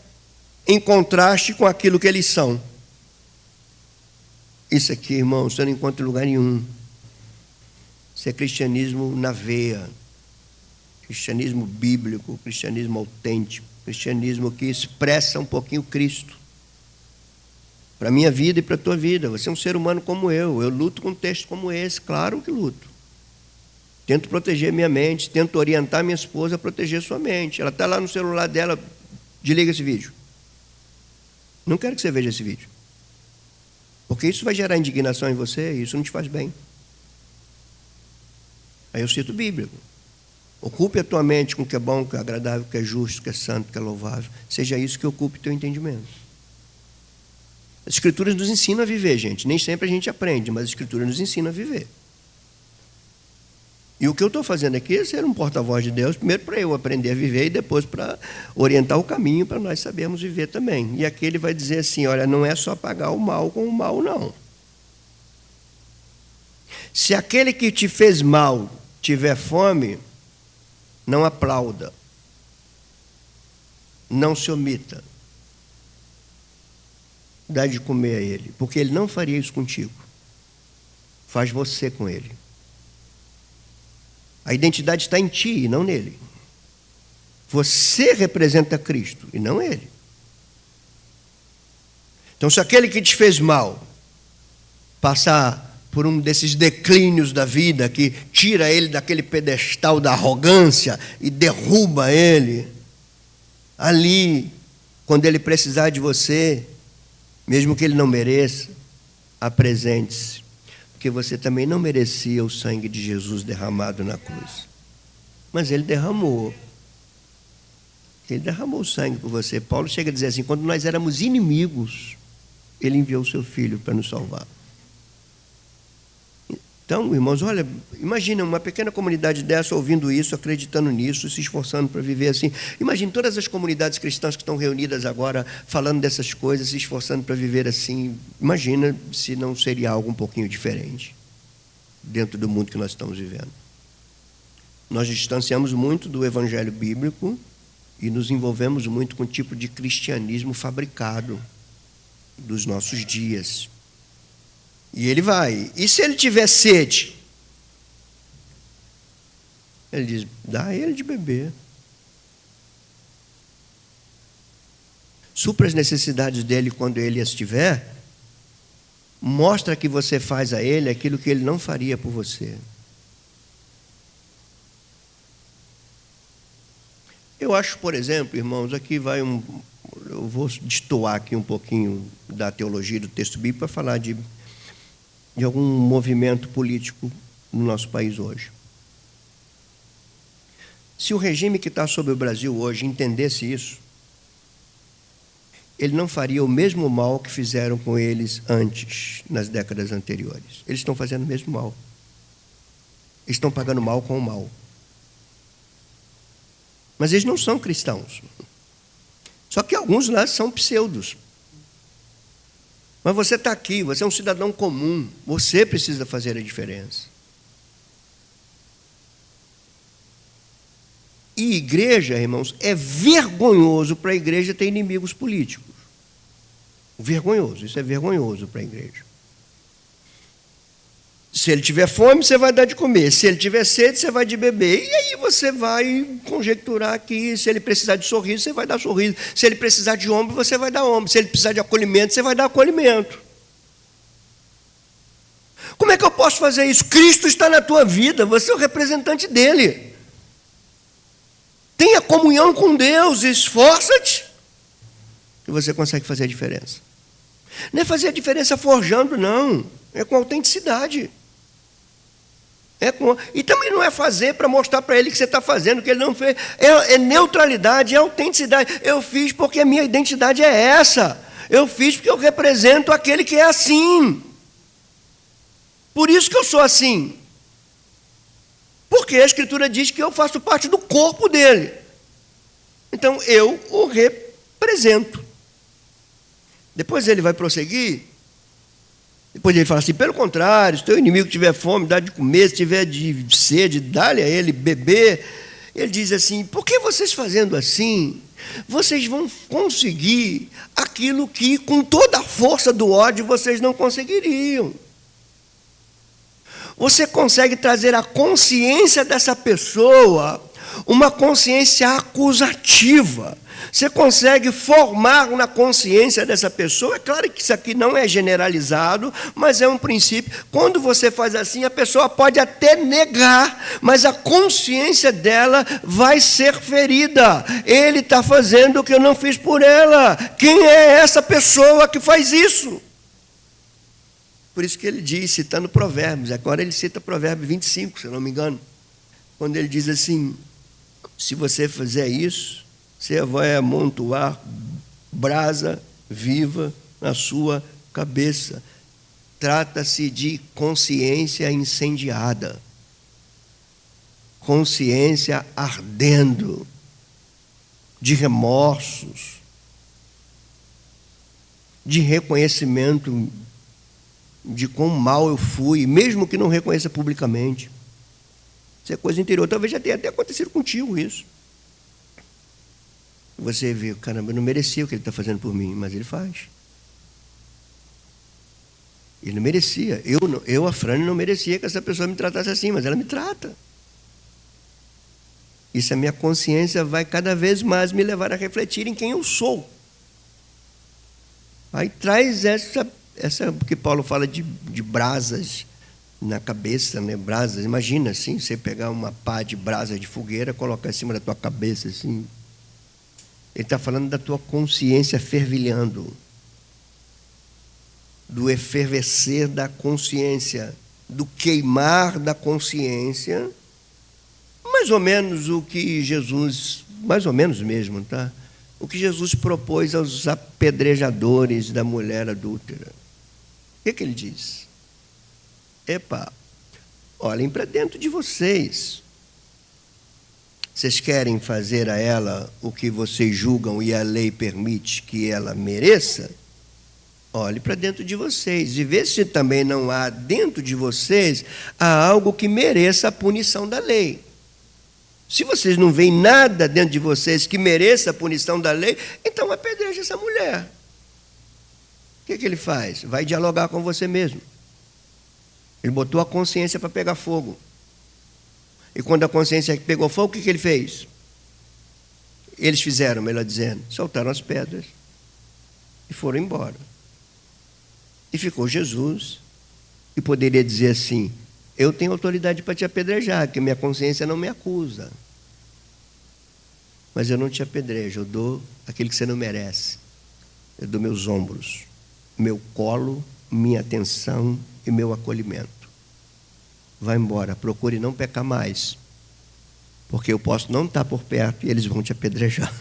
em contraste com aquilo que eles são. Isso aqui, irmão, você não encontra em lugar nenhum. Isso é cristianismo na veia. Cristianismo bíblico, cristianismo autêntico, cristianismo que expressa um pouquinho Cristo. Para a minha vida e para a tua vida. Você é um ser humano como eu luto com um texto como esse, claro que luto. Tento proteger minha mente, tento orientar minha esposa a proteger sua mente. Ela está lá no celular dela, desliga esse vídeo. Não quero que você veja esse vídeo. Porque isso vai gerar indignação em você e isso não te faz bem. Aí eu cito bíblico. Ocupe a tua mente com o que é bom, o que é agradável, o que é justo, o que é santo, o que é louvável. Seja isso que ocupe o teu entendimento. As Escrituras nos ensinam a viver, gente. Nem sempre a gente aprende, mas as Escrituras nos ensinam a viver. E o que eu estou fazendo aqui é ser um porta-voz de Deus, primeiro para eu aprender a viver e depois para orientar o caminho para nós sabermos viver também. E aqui ele vai dizer assim, olha, não é só pagar o mal com o mal, não. Se aquele que te fez mal tiver fome, não aplauda. Não se omita. Dá de comer a ele, porque ele não faria isso contigo. Faz você com ele. A identidade está em ti e não nele. Você representa Cristo e não ele. Então, se aquele que te fez mal passar por um desses declínios da vida que tira ele daquele pedestal da arrogância e derruba ele, ali, quando ele precisar de você, mesmo que ele não mereça, apresente-se. Porque você também não merecia o sangue de Jesus derramado na cruz. Mas ele derramou. Ele derramou o sangue por você. Paulo chega a dizer assim, quando nós éramos inimigos, ele enviou o seu filho para nos salvar. Então, irmãos, olha, imagina uma pequena comunidade dessa ouvindo isso, acreditando nisso, se esforçando para viver assim. Imagine todas as comunidades cristãs que estão reunidas agora, falando dessas coisas, se esforçando para viver assim. Imagina se não seria algo um pouquinho diferente dentro do mundo que nós estamos vivendo. Nós distanciamos muito do evangelho bíblico e nos envolvemos muito com o tipo de cristianismo fabricado dos nossos dias. E ele vai. E se ele tiver sede? Ele diz, dá a ele de beber. Supra as necessidades dele quando ele as tiver. Mostra que você faz a ele aquilo que ele não faria por você. Eu acho, por exemplo, irmãos, aqui eu vou destoar aqui um pouquinho da teologia do texto bíblico para falar de algum movimento político no nosso país hoje. Se o regime que está sobre o Brasil hoje entendesse isso, ele não faria o mesmo mal que fizeram com eles antes, nas décadas anteriores. Eles estão fazendo o mesmo mal. Eles estão pagando mal com o mal. Mas eles não são cristãos. Só que alguns lá são pseudos. Mas você está aqui, você é um cidadão comum, você precisa fazer a diferença. E igreja, irmãos, é vergonhoso para a igreja ter inimigos políticos. Vergonhoso, isso é vergonhoso para a igreja. Se ele tiver fome, você vai dar de comer. Se ele tiver sede, você vai de beber. E aí você vai conjecturar aqui, se ele precisar de sorriso, você vai dar sorriso. Se ele precisar de ombro, você vai dar ombro. Se ele precisar de acolhimento, você vai dar acolhimento. Como é que eu posso fazer isso? Cristo está na tua vida, você é o representante dele. Tenha comunhão com Deus, esforça-te, e você consegue fazer a diferença. Não é fazer a diferença forjando, não. É com autenticidade. E também não é fazer para mostrar para ele que você está fazendo, que ele não fez. É neutralidade, é autenticidade. Eu fiz porque a minha identidade é essa. Eu fiz porque eu represento aquele que é assim. Por isso que eu sou assim. Porque a Escritura diz que eu faço parte do corpo dele. Então, eu o represento. Depois ele vai prosseguir. Depois ele fala assim, pelo contrário, se teu inimigo tiver fome, dá de comer, se tiver de sede, dá-lhe a ele beber. Ele diz assim, por que vocês fazendo assim, vocês vão conseguir aquilo que com toda a força do ódio vocês não conseguiriam. Você consegue trazer à consciência dessa pessoa uma consciência acusativa. Você consegue formar na consciência dessa pessoa. É claro que isso aqui não é generalizado, mas é um princípio. Quando você faz assim, a pessoa pode até negar, mas a consciência dela vai ser ferida. Ele está fazendo o que eu não fiz por ela. Quem é essa pessoa que faz isso? Por isso que ele diz, citando Provérbios, agora ele cita Provérbios 25, se eu não me engano, quando ele diz assim, se você fizer isso, você vai amontoar brasa viva na sua cabeça. Trata-se de consciência incendiada, consciência ardendo, de remorsos, de reconhecimento de quão mal eu fui, mesmo que não reconheça publicamente. Isso é coisa interior. Talvez já tenha até acontecido contigo isso. Você vê, caramba, eu não merecia o que ele está fazendo por mim, mas ele faz. Ele não merecia. Eu, a Frane, não merecia que essa pessoa me tratasse assim, mas ela me trata. Isso, a minha consciência vai cada vez mais me levar a refletir em quem eu sou. Aí traz essa porque Paulo fala de brasas na cabeça, né? Brasas, imagina assim, você pegar uma pá de brasa de fogueira, colocar em cima da tua cabeça, assim. Ele está falando da tua consciência fervilhando, do efervescer da consciência, do queimar da consciência, mais ou menos o que Jesus, mais ou menos mesmo, tá? O que Jesus propôs aos apedrejadores da mulher adúltera. O que ele diz? Epa, olhem para dentro de vocês. Vocês querem fazer a ela o que vocês julgam e a lei permite que ela mereça? Olhe para dentro de vocês e vê se também não há dentro de vocês algo que mereça a punição da lei. Se vocês não veem nada dentro de vocês que mereça a punição da lei, então apedreja essa mulher. O que ele faz? Vai dialogar com você mesmo. Ele botou a consciência para pegar fogo. E quando a consciência pegou fogo, o que ele fez? Eles fizeram, melhor dizendo, soltaram as pedras e foram embora. E ficou Jesus, e poderia dizer assim, eu tenho autoridade para te apedrejar, que minha consciência não me acusa. Mas eu não te apedrejo, eu dou aquilo que você não merece. Eu dou meus ombros, meu colo, minha atenção e meu acolhimento. Vai embora, procure não pecar mais, porque eu posso não estar por perto e eles vão te apedrejar.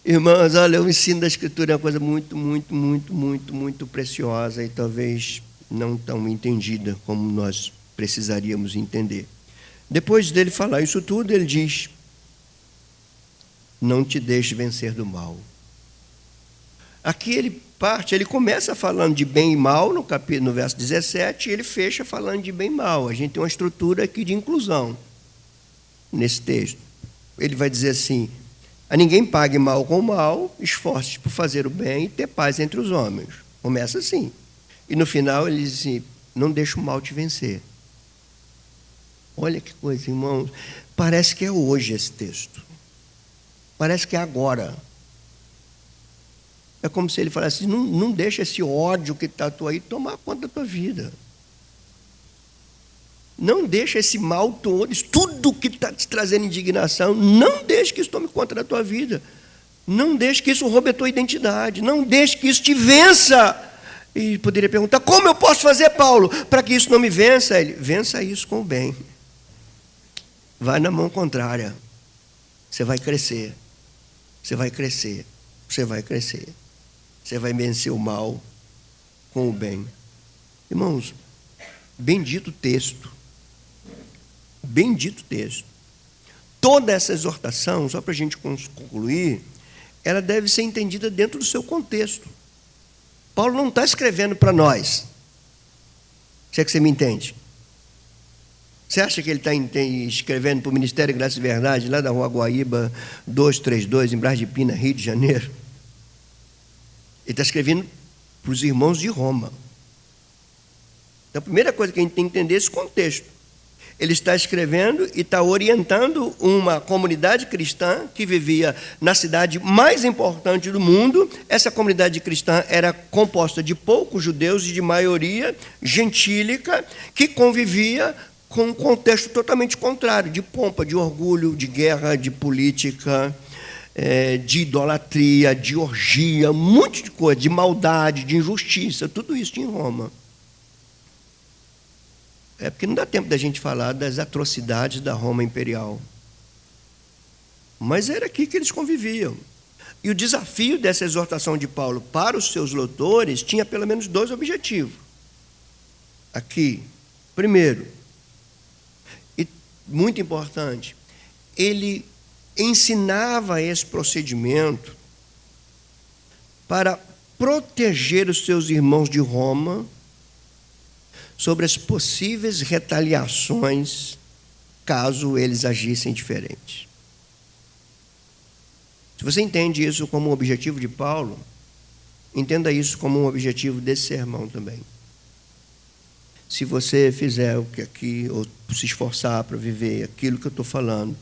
Irmãos, olha, o ensino da Escritura é uma coisa muito, muito, muito, muito, muito preciosa e talvez não tão entendida como nós precisaríamos entender. Depois dele falar isso tudo, ele diz, não te deixe vencer do mal. Aqui ele começa falando de bem e mal, no verso 17, e ele fecha falando de bem e mal. A gente tem uma estrutura aqui de inclusão nesse texto. Ele vai dizer assim, a ninguém pague mal com mal, esforce-te por fazer o bem e ter paz entre os homens. Começa assim. E no final ele diz assim, não deixe o mal te vencer. Olha que coisa, irmãos. Parece que é hoje esse texto. Parece que é agora. É como se ele falasse, não deixa esse ódio que está aí tomar conta da tua vida. Não deixa esse mal todo, tudo que está te trazendo indignação, não deixe que isso tome conta da tua vida. Não deixe que isso roube a tua identidade. Não deixe que isso te vença. E poderia perguntar: como eu posso fazer, Paulo, para que isso não me vença? Ele: vença isso com o bem. Vai na mão contrária. Você vai crescer. Você vai crescer. Você vai crescer. Você vai vencer o mal com o bem. Irmãos, bendito texto. Bendito texto. Toda essa exortação, só para a gente concluir, ela deve ser entendida dentro do seu contexto. Paulo não está escrevendo para nós. Se é que você me entende. Você acha que ele está escrevendo para o Ministério Graça e Verdade, lá da Rua Guaíba 232, em Brás de Pina, Rio de Janeiro? Ele está escrevendo para os irmãos de Roma. Então, a primeira coisa que a gente tem que entender é esse contexto. Ele está escrevendo e está orientando uma comunidade cristã que vivia na cidade mais importante do mundo. Essa comunidade cristã era composta de poucos judeus e de maioria gentílica, que convivia com um contexto totalmente contrário, de pompa, de orgulho, de guerra, de política, de idolatria, de orgia, um monte de coisa, de maldade, de injustiça, tudo isso tinha em Roma. É porque não dá tempo da gente falar das atrocidades da Roma imperial. Mas era aqui que eles conviviam. E o desafio dessa exortação de Paulo para os seus leitores tinha pelo menos 2 objetivos. Aqui, primeiro, e muito importante, ele ensinava esse procedimento para proteger os seus irmãos de Roma sobre as possíveis retaliações caso eles agissem diferente. Se você entende isso como um objetivo de Paulo, entenda isso como um objetivo desse sermão também. Se você fizer o que aqui, ou se esforçar para viver aquilo que eu estou falando,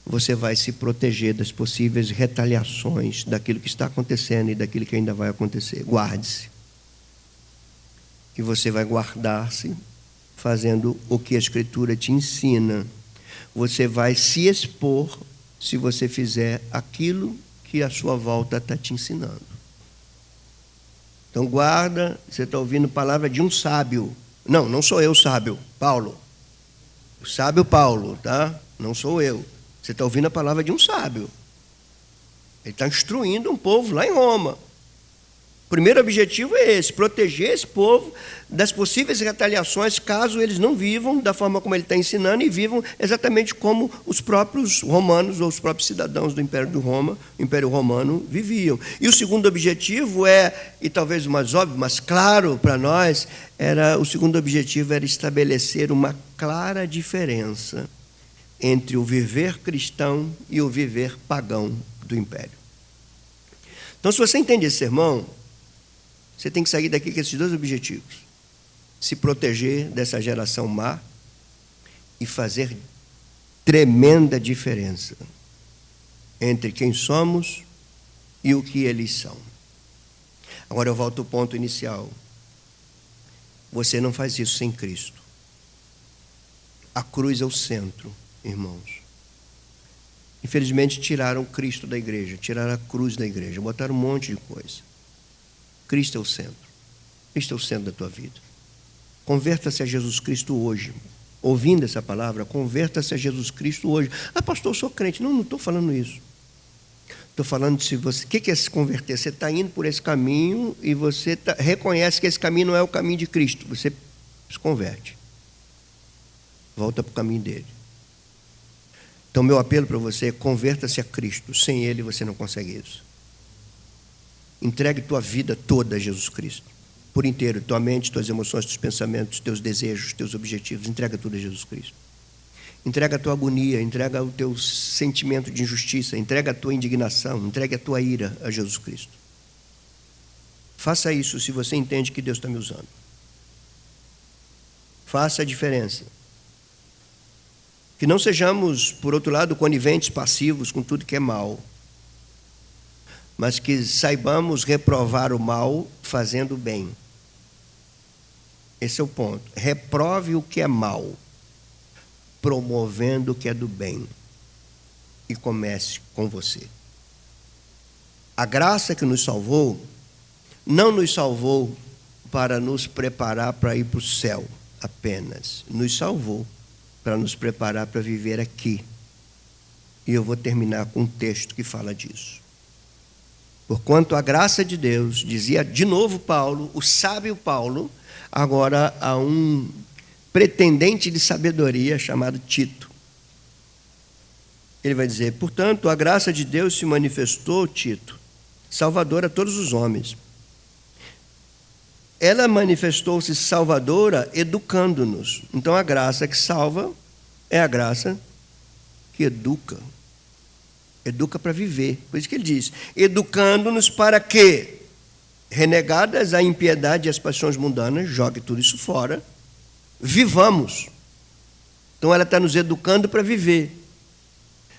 você vai se proteger das possíveis retaliações daquilo que está acontecendo e daquilo que ainda vai acontecer. Guarde-se. E você vai guardar-se fazendo o que a Escritura te ensina. Você vai se expor se você fizer aquilo que a sua volta está te ensinando. Então guarda, você está ouvindo a palavra de um sábio. Não, não sou eu sábio, Paulo. O sábio Paulo, tá? Não sou eu. Você está ouvindo a palavra de um sábio. Ele está instruindo um povo lá em Roma. O primeiro objetivo é esse: proteger esse povo das possíveis retaliações caso eles não vivam da forma como ele está ensinando e vivam exatamente como os próprios romanos ou os próprios cidadãos do Império Romano viviam. E o segundo objetivo e talvez o mais óbvio, mas claro para nós, o segundo objetivo era estabelecer uma clara diferença entre o viver cristão e o viver pagão do Império. Então, se você entende esse sermão, você tem que sair daqui com esses 2 objetivos: se proteger dessa geração má e fazer tremenda diferença entre quem somos e o que eles são. Agora eu volto ao ponto inicial. Você não faz isso sem Cristo. A cruz é o centro, irmãos. Infelizmente tiraram Cristo da igreja, tiraram a cruz da igreja, botaram um monte de coisa. Cristo é o centro. Cristo é o centro da tua vida. Converta-se a Jesus Cristo hoje. Ouvindo essa palavra, converta-se a Jesus Cristo hoje. Ah, pastor, eu sou crente. Não estou falando isso. Estou falando se você... O que é se converter? Você está indo por esse caminho e você reconhece que esse caminho não é o caminho de Cristo. Você se converte. Volta para o caminho dele. Então, meu apelo para você é: converta-se a Cristo. Sem Ele, você não consegue isso. Entregue tua vida toda a Jesus Cristo. Por inteiro, tua mente, tuas emoções, teus pensamentos, teus desejos, teus objetivos. Entrega tudo a Jesus Cristo. Entrega a tua agonia, entrega o teu sentimento de injustiça, entrega a tua indignação, entrega a tua ira a Jesus Cristo. Faça isso se você entende que Deus está me usando. Faça a diferença. Que não sejamos, por outro lado, coniventes, passivos com tudo que é mal, mas que saibamos reprovar o mal fazendo o bem. Esse é o ponto. Reprove o que é mal, promovendo o que é do bem. E comece com você. A graça que nos salvou, não nos salvou para nos preparar para ir para o céu apenas. Nos salvou para nos preparar para viver aqui. E eu vou terminar com um texto que fala disso. Porquanto a graça de Deus, dizia de novo Paulo, o sábio Paulo, agora a um pretendente de sabedoria chamado Tito. Ele vai dizer, portanto, a graça de Deus se manifestou, Tito, salvadora a todos os homens. Ela manifestou-se salvadora educando-nos. Então a graça que salva é a graça que educa. Educa para viver. Por isso que ele diz, educando-nos para que, renegadas a impiedade e as paixões mundanas, jogue tudo isso fora, vivamos. Então ela está nos educando para viver.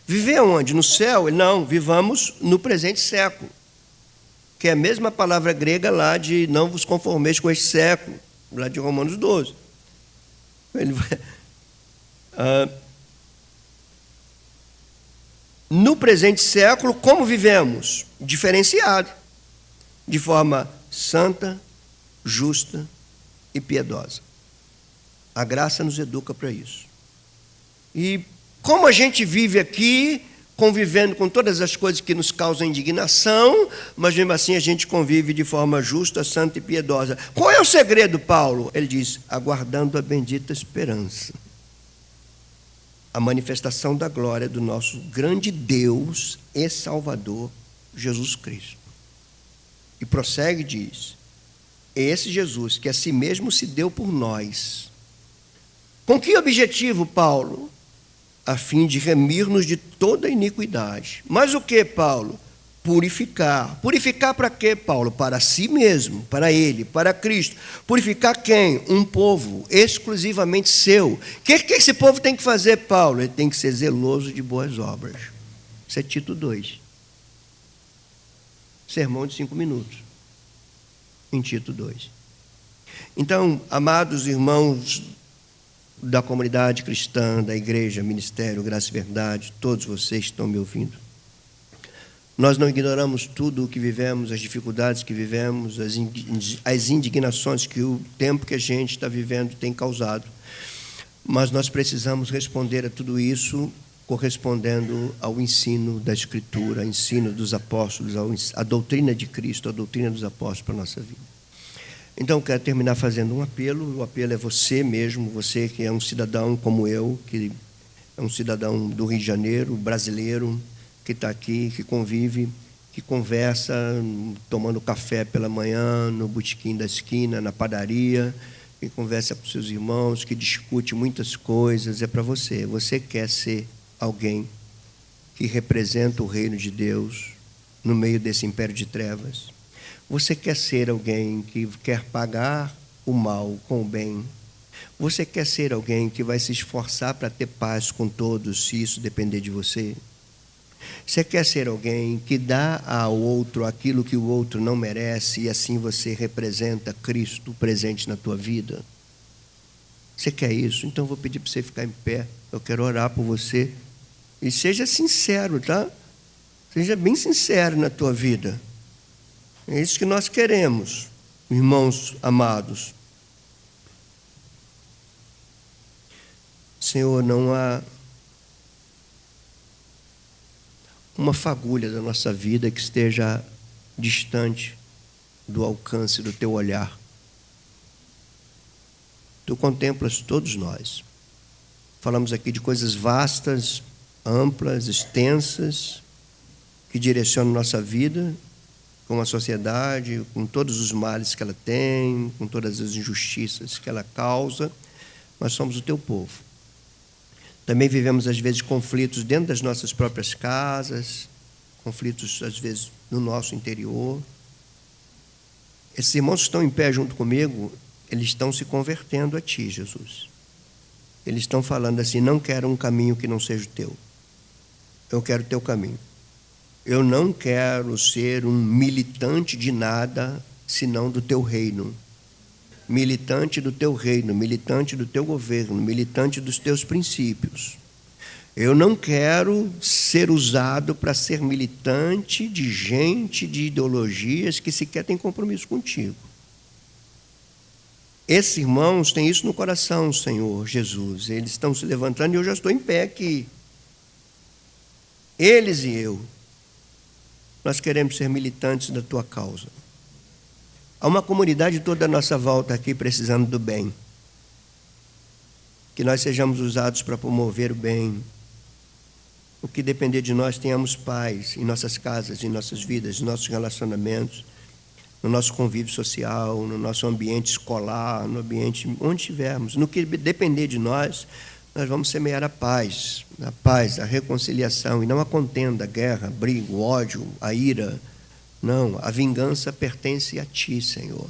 Viver onde? No céu? Não, vivamos no presente século. Que é a mesma palavra grega lá de não vos conformeis com este século, lá de Romanos 12. Ele vai, no presente século, como vivemos? Diferenciado, de forma santa, justa e piedosa. A graça nos educa para isso. E como a gente vive aqui, convivendo com todas as coisas que nos causam indignação, mas mesmo assim a gente convive de forma justa, santa e piedosa. Qual é o segredo, Paulo? Ele diz, aguardando a bendita esperança. A manifestação da glória do nosso grande Deus e Salvador, Jesus Cristo. E prossegue e diz, esse Jesus que a si mesmo se deu por nós. Com que objetivo, Paulo? A fim de remir-nos de toda iniquidade. Mas o que, Paulo? Purificar. Purificar para quê, Paulo? Para si mesmo, para ele, para Cristo. Purificar quem? Um povo exclusivamente seu. O que esse povo tem que fazer, Paulo? Ele tem que ser zeloso de boas obras. Isso é Tito 2. Sermão de 5 minutos. Em Tito 2. Então, amados irmãos da comunidade cristã, da igreja, ministério, graça e verdade, todos vocês que estão me ouvindo. Nós não ignoramos tudo o que vivemos, as dificuldades que vivemos, as indignações que o tempo que a gente está vivendo tem causado. Mas nós precisamos responder a tudo isso correspondendo ao ensino da Escritura, ao ensino dos apóstolos, à doutrina de Cristo, à doutrina dos apóstolos para a nossa vida. Então, quero terminar fazendo um apelo. O apelo é você mesmo, você que é um cidadão como eu, que é um cidadão do Rio de Janeiro, brasileiro, que está aqui, que convive, que conversa, tomando café pela manhã, no botequim da esquina, na padaria, que conversa com seus irmãos, que discute muitas coisas. É para você. Você quer ser alguém que representa o reino de Deus no meio desse império de trevas? Você quer ser alguém que quer pagar o mal com o bem? Você quer ser alguém que vai se esforçar para ter paz com todos, se isso depender de você? Você quer ser alguém que dá ao outro aquilo que o outro não merece e assim você representa Cristo presente na tua vida? Você quer isso? Então eu vou pedir para você ficar em pé. Eu quero orar por você. E seja sincero, tá? Seja bem sincero na tua vida. É isso que nós queremos, irmãos amados. Senhor, não há uma fagulha da nossa vida que esteja distante do alcance do teu olhar. Tu contemplas todos nós. Falamos aqui de coisas vastas, amplas, extensas, que direcionam nossa vida, com a sociedade, com todos os males que ela tem, com todas as injustiças que ela causa. Nós somos o teu povo. Também vivemos, às vezes, conflitos dentro das nossas próprias casas, conflitos, às vezes, no nosso interior. Esses irmãos que estão em pé junto comigo, eles estão se convertendo a ti, Jesus. Eles estão falando assim, não quero um caminho que não seja o teu. Eu quero o teu caminho. Eu não quero ser um militante de nada, senão do teu reino. Militante do teu reino, militante do teu governo, militante dos teus princípios. Eu não quero ser usado para ser militante de gente, de ideologias que sequer tem compromisso contigo. Esses irmãos têm isso no coração, Senhor Jesus. Eles estão se levantando e eu já estou em pé aqui. Eles e eu. Nós queremos ser militantes da tua causa. Há uma comunidade toda à nossa volta aqui precisando do bem. Que nós sejamos usados para promover o bem. O que depender de nós, tenhamos paz em nossas casas, em nossas vidas, em nossos relacionamentos, no nosso convívio social, no nosso ambiente escolar, no ambiente onde estivermos. No que depender de nós, nós vamos semear a paz, a reconciliação, e não a contenda, a guerra, a briga, o ódio, a ira. Não, a vingança pertence a Ti, Senhor.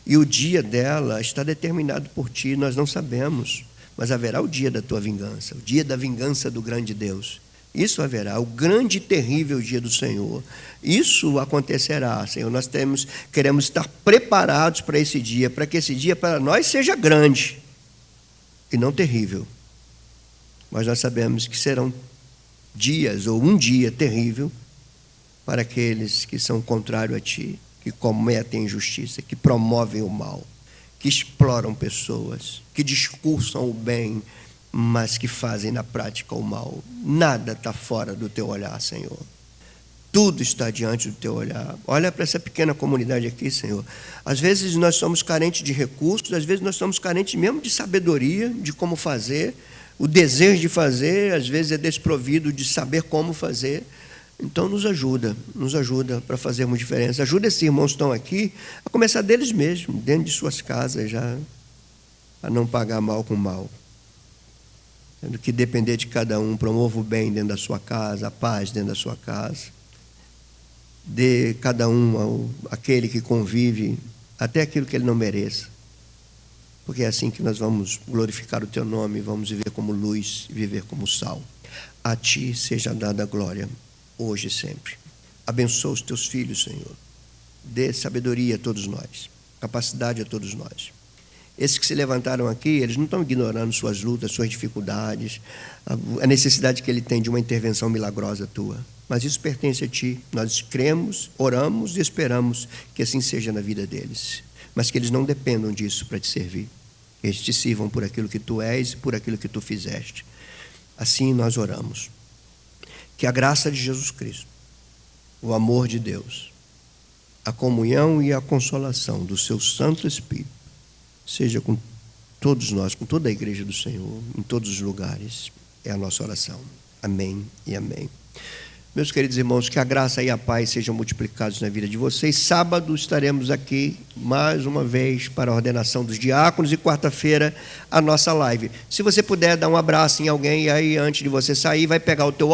E o dia dela está determinado por Ti, nós não sabemos, mas haverá o dia da Tua vingança, o dia da vingança do grande Deus. Isso haverá, o grande e terrível dia do Senhor. Isso acontecerá, Senhor. Nós queremos estar preparados para esse dia, para que esse dia para nós seja grande e não terrível. Mas nós sabemos que serão dias, ou um dia terrível, para aqueles que são contrários a Ti, que cometem injustiça, que promovem o mal, que exploram pessoas, que discursam o bem, mas que fazem na prática o mal. Nada está fora do Teu olhar, Senhor. Tudo está diante do Teu olhar. Olha para essa pequena comunidade aqui, Senhor. Às vezes nós somos carentes de recursos, às vezes nós somos carentes mesmo de sabedoria, de como fazer. O desejo de fazer, às vezes, é desprovido de saber como fazer. Então, nos ajuda para fazermos diferença. Ajuda esses irmãos que estão aqui a começar deles mesmos, dentro de suas casas já, a não pagar mal com mal. Do que depender de cada um, promova o bem dentro da sua casa, a paz dentro da sua casa. Dê cada um aquele que convive, até aquilo que ele não mereça. Porque é assim que nós vamos glorificar o Teu nome, vamos viver como luz e viver como sal. A Ti seja dada a glória, hoje e sempre. Abençoa os Teus filhos, Senhor. Dê sabedoria a todos nós, capacidade a todos nós. Esses que se levantaram aqui, eles não estão ignorando suas lutas, suas dificuldades, a necessidade que ele tem de uma intervenção milagrosa Tua. Mas isso pertence a Ti. Nós cremos, oramos e esperamos que assim seja na vida deles. Mas que eles não dependam disso para Te servir. Que eles Te sirvam por aquilo que Tu és e por aquilo que Tu fizeste. Assim nós oramos. Que a graça de Jesus Cristo, o amor de Deus, a comunhão e a consolação do Seu Santo Espírito, seja com todos nós, com toda a igreja do Senhor, em todos os lugares. É a nossa oração. Amém e amém. Meus queridos irmãos, que a graça e a paz sejam multiplicados na vida de vocês. Sábado estaremos aqui mais uma vez para a ordenação dos diáconos e quarta-feira a nossa live. Se você puder dar um abraço em alguém, e aí antes de você sair, vai pegar o teu